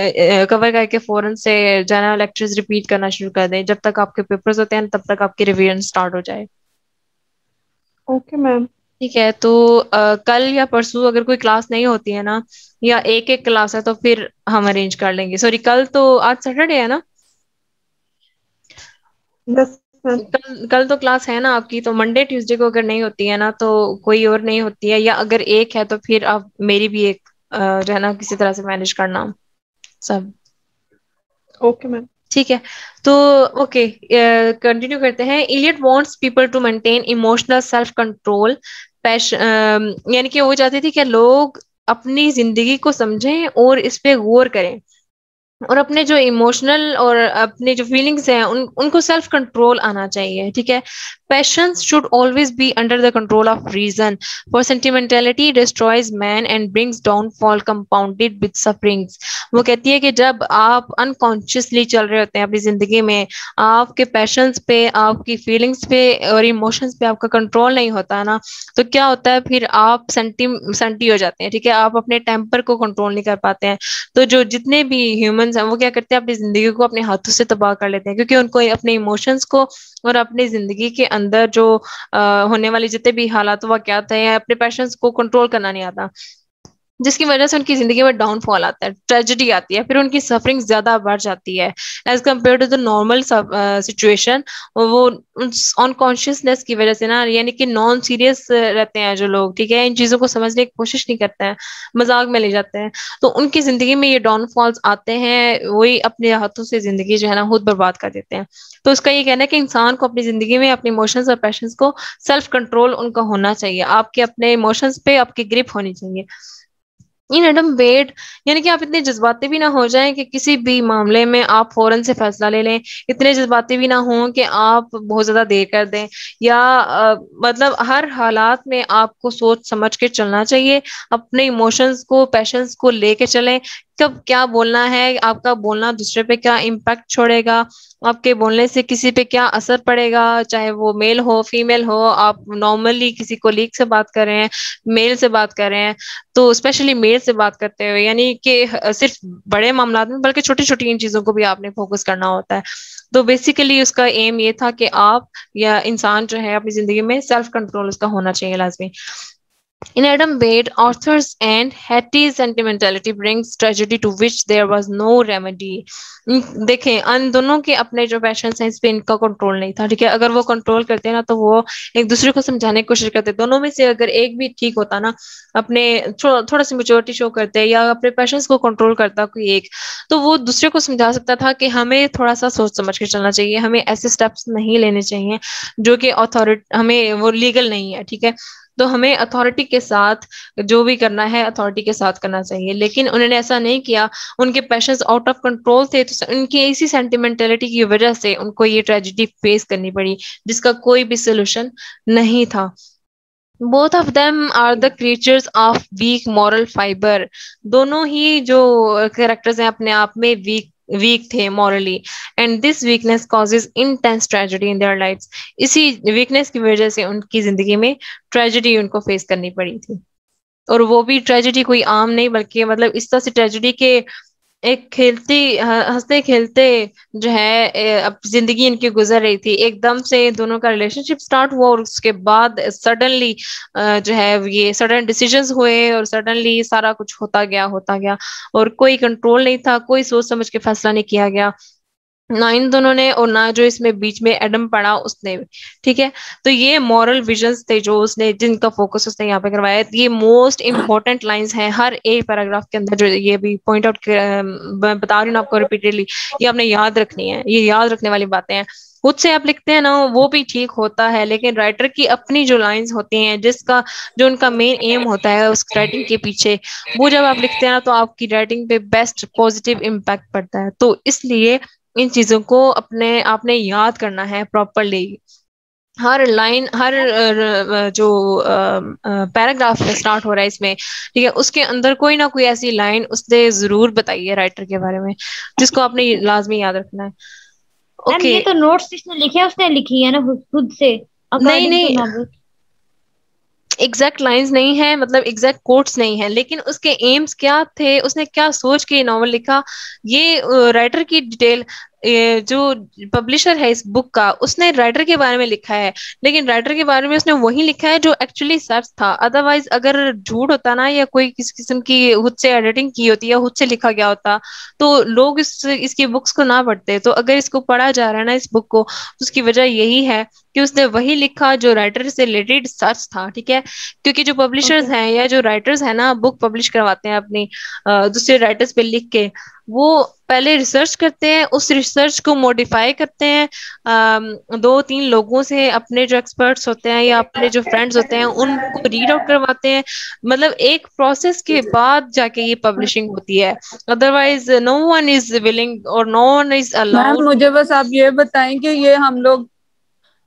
कवर करके फौरन से जो है ना लेक्चर्स रिपीट करना शुरू कर दें, जब तक आपके पेपर्स होते हैं तब तक आपकी रिवीजन स्टार्ट हो जाए। Okay ma'am. ठीक है। तो कल या परसों अगर कोई क्लास नहीं होती है ना, या एक एक क्लास है, तो फिर हम अरेंज कर लेंगे। सॉरी, कल तो आज सैटरडे है ना, यस मैम। कल तो क्लास है ना आपकी, तो मंडे ट्यूसडे को अगर नहीं होती है ना तो कोई और नहीं होती है, या अगर एक है तो फिर आप मेरी भी एक जो है ना किसी तरह से मैनेज करना सब। Okay ma'am. ठीक है। तो ओके, कंटिन्यू करते हैं। Eliot wants people to maintain emotional self control passion, यानी कि वो चाहती थी कि लोग अपनी जिंदगी को समझें और इस पे गौर करें, और अपने जो इमोशनल और अपने जो फीलिंग्स हैं उनको सेल्फ कंट्रोल आना चाहिए, ठीक है। Passions should always be under the control of reason, for sentimentality destroys man and brings downfall compounded with sufferings. वो कहती है कि जब आप अनकॉन्शियसली चल रहे होते हैं अपनी जिंदगी में, आपके पैशंस पे, आपकी फीलिंग्स पे और इमोशंस पे आपका कंट्रोल नहीं होता ना, तो क्या होता है फिर आप सेंटी हो जाते हैं, ठीक है। आप अपने टेम्पर को कंट्रोल नहीं कर पाते हैं। तो जो जितने भी ह्यूमंस हैं वो क्या करते हैं, अपनी जिंदगी को अपने हाथों से तबाह कर लेते हैं, क्योंकि उनको अपने इमोशंस को और अपनी जिंदगी के अंदर जो होने वाली जितने भी हालात वाकयात हैं, अपने पैशंस को कंट्रोल करना नहीं आता, जिसकी वजह से उनकी जिंदगी में डाउनफॉल आता है, ट्रेजेडी आती है, फिर उनकी सफरिंग ज्यादा बढ़ जाती है as compare to the normal situation. वो अनकॉन्शियसनेस की वजह से ना, यानी कि नॉन सीरियस रहते हैं जो लोग, ठीक है, इन चीजों को समझने की कोशिश नहीं करते हैं, मजाक में ले जाते हैं, तो उनकी जिंदगी में ये डाउनफॉल्स आते हैं, वही अपने हाथों से जिंदगी जो है ना खुद बर्बाद कर देते हैं। तो उसका ये कहना है कि इंसान को अपनी जिंदगी में अपने इमोशंस और पैशंस को सेल्फ कंट्रोल उनका होना चाहिए, आपके अपने इमोशंस पे आपकी ग्रिप होनी चाहिए। इन एडम वेट, यानी कि आप इतने जज्बाती भी ना हो जाएं कि किसी भी मामले में आप फौरन से फैसला ले लें, इतने जज्बाती भी ना हो कि आप बहुत ज्यादा देर कर दें, या मतलब हर हालात में आपको सोच समझ के चलना चाहिए, अपने इमोशंस को, पैशंस को लेके चलें, कब क्या बोलना है, आपका बोलना दूसरे पे क्या इम्पैक्ट छोड़ेगा, आपके बोलने से किसी पे क्या असर पड़ेगा, चाहे वो मेल हो फीमेल हो, आप नॉर्मली किसी कोलीग से बात कर रहे हैं, मेल से बात कर रहे हैं, तो स्पेशली मेल से बात करते हुए, यानी कि सिर्फ बड़े मामला में बल्कि छोटी छोटी इन चीजों को भी आपने फोकस करना होता है। तो बेसिकली उसका एम ये था कि आप या इंसान जो है अपनी जिंदगी में सेल्फ कंट्रोल उसका होना चाहिए लाजमी। In Adam Bede, authors and Hetty's sentimentality brings tragedy to which there was no remedy. देखें, अन दोनों के अपने जो पैशंस हैं इस पे इनका कंट्रोल नहीं था, ठीक है। अगर वो कंट्रोल करते ना तो वो एक दूसरे को समझाने की कोशिश करते, दोनों में से अगर एक भी ठीक होता ना, अपने थोड़ा सी मेच्योरिटी शो करते या अपने पैशंस को कंट्रोल करता कोई एक, तो वो दूसरे को समझा सकता था कि हमें थोड़ा सा सोच समझ के चलना चाहिए, हमें ऐसे स्टेप्स नहीं लेने चाहिए जो कि अथॉरिटी, हमें वो लीगल नहीं है, ठीक है। तो हमें अथॉरिटी के साथ जो भी करना है अथॉरिटी के साथ करना चाहिए, लेकिन उन्होंने ऐसा नहीं किया, उनके पैशंस आउट ऑफ कंट्रोल थे, तो उनकी इसी सेंटिमेंटलिटी की वजह से उनको ये ट्रेजेडी फेस करनी पड़ी जिसका कोई भी सोल्यूशन नहीं था। Both of them are the creatures of weak moral fibre. दोनों ही जो कैरेक्टर्स हैं अपने आप में वीक थे morally, and this weakness causes intense tragedy in their lives. इसी वीकनेस की वजह से उनकी जिंदगी में ट्रेजेडी उनको फेस करनी पड़ी थी, और वो भी ट्रेजेडी कोई आम नहीं, बल्कि मतलब इस तरह से ट्रेजेडी के एक खेलती हंसते खेलते जो है अब जिंदगी इनकी गुजर रही थी, एकदम से दोनों का रिलेशनशिप स्टार्ट हुआ और उसके बाद सडनली जो है ये सडन डिसीजंस हुए और सडनली सारा कुछ होता गया और कोई कंट्रोल नहीं था, कोई सोच समझ के फैसला नहीं किया गया, ना इन दोनों ने और ना जो इसमें बीच में एडम पड़ा उसने, ठीक है। तो ये मॉरल विजन्स थे जो उसने, जिनका फोकस उसने यहाँ पे करवाया। ये मोस्ट इंपॉर्टेंट लाइंस हैं हर एक पैराग्राफ के अंदर, जो ये भी पॉइंट आउट बता रही हूँ आपको रिपीटेडली, ये आपने याद रखनी है, ये याद रखने वाली बातें हैं। खुद से आप लिखते हैं ना वो भी ठीक होता है, लेकिन राइटर की अपनी जो लाइंस होती हैं, जिसका जो उनका मेन एम होता है उस राइटिंग के पीछे, वो जब आप लिखते हैं ना तो आपकी राइटिंग पे बेस्ट पॉजिटिव इम्पैक्ट पड़ता है। तो इसलिए इन चीजों को अपने आपने याद करना है प्रॉपरली। हर लाइन, हर जो पैराग्राफ स्टार्ट हो रहा है इसमें, ठीक है, उसके अंदर कोई ना कोई ऐसी लाइन उसने जरूर बताई है राइटर के बारे में, जिसको आपने लाजमी याद रखना है। ओके, ये तो नोट्स जिसने लिखे उसने लिखी है ना खुद से, नहीं एग्जैक्ट लाइंस नहीं है, मतलब एग्जैक्ट कोट्स नहीं है, लेकिन उसके एम्स क्या थे, उसने क्या सोच के नॉवल लिखा, ये राइटर की डिटेल, जो पब्लिशर है इस बुक का उसने राइटर के बारे में लिखा है, लेकिन राइटर के बारे में उसने वही लिखा है जो एक्चुअली सच था। अदरवाइज अगर झूठ होता ना, या कोई किसी किस्म की खुद से एडिटिंग की होती या खुद से लिखा गया होता, तो लोग इसकी बुक्स को ना पढ़ते। तो अगर इसको पढ़ा जा रहा है ना इस बुक को, तो उसकी वजह यही है कि उसने वही लिखा जो राइटर से रिलेटेड सच था, ठीक है। क्योंकि जो पब्लिशर्स हैं या जो राइटर्स हैं ना बुक पब्लिश करवाते हैं अपनी दूसरे राइटर्स पे लिख के, वो पहले रिसर्च करते हैं, उस रिसर्च को मॉडिफाई करते हैं, 2-3 लोगों से, अपने जो एक्सपर्ट्स होते हैं या अपने जो फ्रेंड्स होते हैं उनको रीड आउट करवाते हैं। मतलब एक प्रोसेस के बाद जाके ये पब्लिशिंग होती है, otherwise no one is willing और no one is ma'am allowed. मुझे बस आप ये बताएं कि ये हम लोग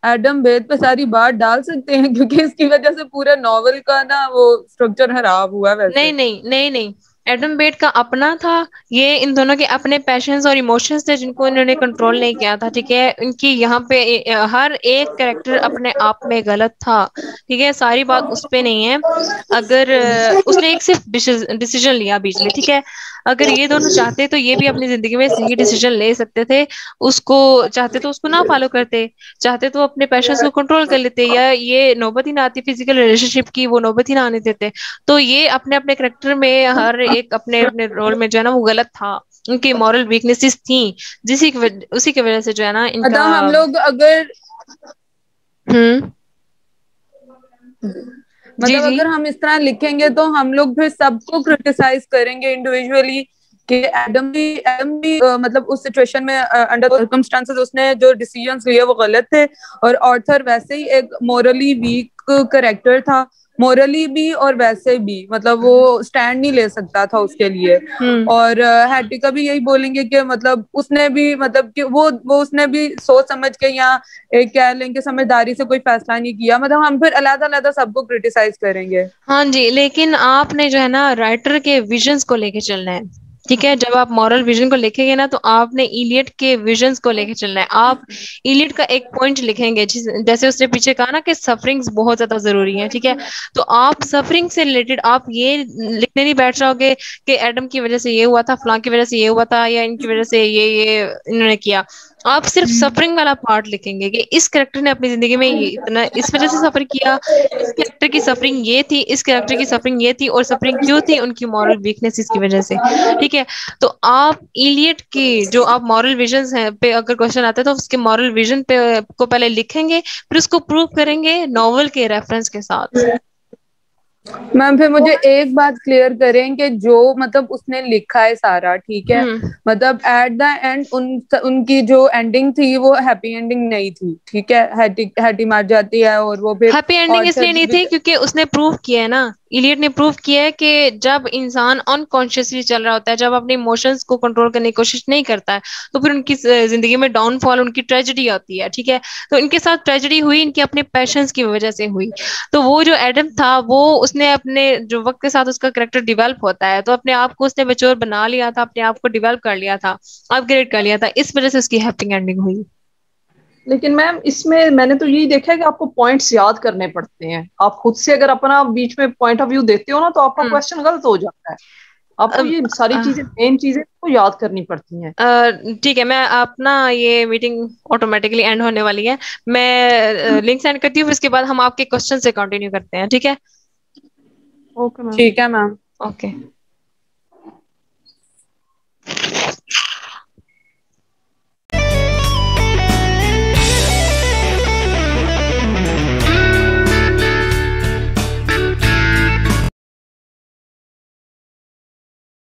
एडम बेद पे सारी बात डाल सकते हैं, क्योंकि इसकी वजह से पूरे नॉवल का ना वो स्ट्रक्चर खराब हुआ है नहीं वैसे। नहीं नहीं नहीं, एडम बेड का अपना था, ये इन दोनों के अपने पैशंस और इमोशंस थे जिनको इन्होंने कंट्रोल नहीं किया था। ठीक है, इनकी यहाँ पे हर एक कैरेक्टर अपने आप में गलत था। ठीक है, सारी बात उस पे नहीं है। अगर उसने एक सिर्फ डिसीजन लिया बीच में, ठीक है, अगर ये दोनों चाहते तो ये भी अपनी जिंदगी में सही डिसीजन ले सकते थे। उसको चाहते तो उसको ना फॉलो करते, चाहते तो अपने पैशंस को कंट्रोल कर लेते, या ये नौबत ही ना आती फिजिकल रिलेशनशिप की, वो नौबत ही ना आने देते। तो ये अपने अपने करेक्टर में हर एक अपने अपने रोल में जो है ना वो गलत था, उनकी मॉरल वीकनेसेस थी, उसी की वजह से जो है ना इनका। मतलब हम लोग अगर हम्म। जी मतलब जी। अगर हम इस तरह लिखेंगे तो हम लोग फिर सबको क्रिटिसाइज करेंगे इंडिविजुअली कि एडम भी मतलब उस सिचुएशन में अंडर सर्कमस्टांसेस उसने जो डिसीजंस लिए वो गलत थे, और ऑर्थर वैसे ही एक मोरली वीक करेक्टर था, मोरली भी और वैसे भी मतलब वो स्टैंड नहीं ले सकता था उसके लिए। हम्म। और हैटी का भी यही बोलेंगे कि मतलब उसने भी मतलब कि वो उसने भी सोच समझ के या एक कह लें कि समझदारी से कोई फैसला नहीं किया। मतलब हम फिर अलग अलग सबको क्रिटिसाइज करेंगे। हाँ जी, लेकिन आपने जो है ना राइटर के विजन्स को लेके चलना है। ठीक है, जब आप मॉरल विजन को लिखेंगे ना तो आपने इलियट के विजन्स को लेके चलना है। आप इलियट का एक पॉइंट लिखेंगे जैसे उसने पीछे कहा ना कि सफरिंग्स बहुत ज्यादा जरूरी है। ठीक है, तो आप सफरिंग से रिलेटेड आप ये लिखने नहीं बैठ जाओगे कि एडम की वजह से ये हुआ था, फलां की वजह से ये हुआ था, या इनकी वजह से ये इन्होंने किया। आप सिर्फ सफरिंग वाला पार्ट लिखेंगे कि इस कैरेक्टर ने अपनी जिंदगी में ये इतना इस वजह से सफर किया, इस कैरेक्टर की सफरिंग ये थी, इस कैरेक्टर की सफरिंग ये थी, और सफरिंग क्यों थी, उनकी मॉरल वीकनेसेस की वजह से। ठीक है, तो आप इलियट की जो आप मॉरल विजन है पे अगर क्वेश्चन आता है तो उसके मॉरल विजन पे को पहले लिखेंगे, फिर उसको प्रूव करेंगे नॉवल के रेफरेंस के साथ। मैम फिर मुझे एक बात क्लियर करें कि जो मतलब उसने लिखा है सारा, ठीक है, हम्म। मतलब एट द एंड उनकी जो एंडिंग थी वो हैप्पी एंडिंग नहीं थी। ठीक है, हैटी मार जाती है और वो फिर हैप्पी एंडिंग ऑर्थर इसलिए नहीं भी। थी क्योंकि उसने प्रूव किया है ना, इलियट ने प्रूव किया है कि जब इंसान अनकॉन्शियसली चल रहा होता है, जब अपने इमोशंस को कंट्रोल करने की कोशिश नहीं करता है, तो फिर उनकी जिंदगी में डाउनफॉल, उनकी ट्रेजेडी आती है। ठीक है, तो इनके साथ ट्रेजेडी हुई इनके अपने पैशंस की वजह से हुई। तो वो जो एडम था वो उसने अपने जो वक्त के साथ उसका करेक्टर डिवेल्प होता है, तो अपने आप को उसने मेच्योर बना लिया था, अपने आप को डिवेल्प कर लिया था, अपग्रेड कर लिया था, इस वजह से उसकी हैप्पी एंडिंग हुई। लेकिन मैम इसमें मैंने तो यही देखा है कि आपको पॉइंट्स याद करने पड़ते हैं। आप खुद से अगर अपना बीच में पॉइंट ऑफ व्यू देते हो ना तो आपका हम्म। क्वेश्चन गलत हो जाता है। आपको अब ये सारी चीजें, मेन चीजें तो याद करनी पड़ती हैं। ठीक है, मैं अपना ये मीटिंग ऑटोमेटिकली एंड होने वाली है, मैं लिंक सेंड करती हूँ, फिर उसके बाद हम आपके क्वेश्चन से कंटिन्यू करते हैं। ठीक है। Okay ma'am. ठीक है मैम। ओके।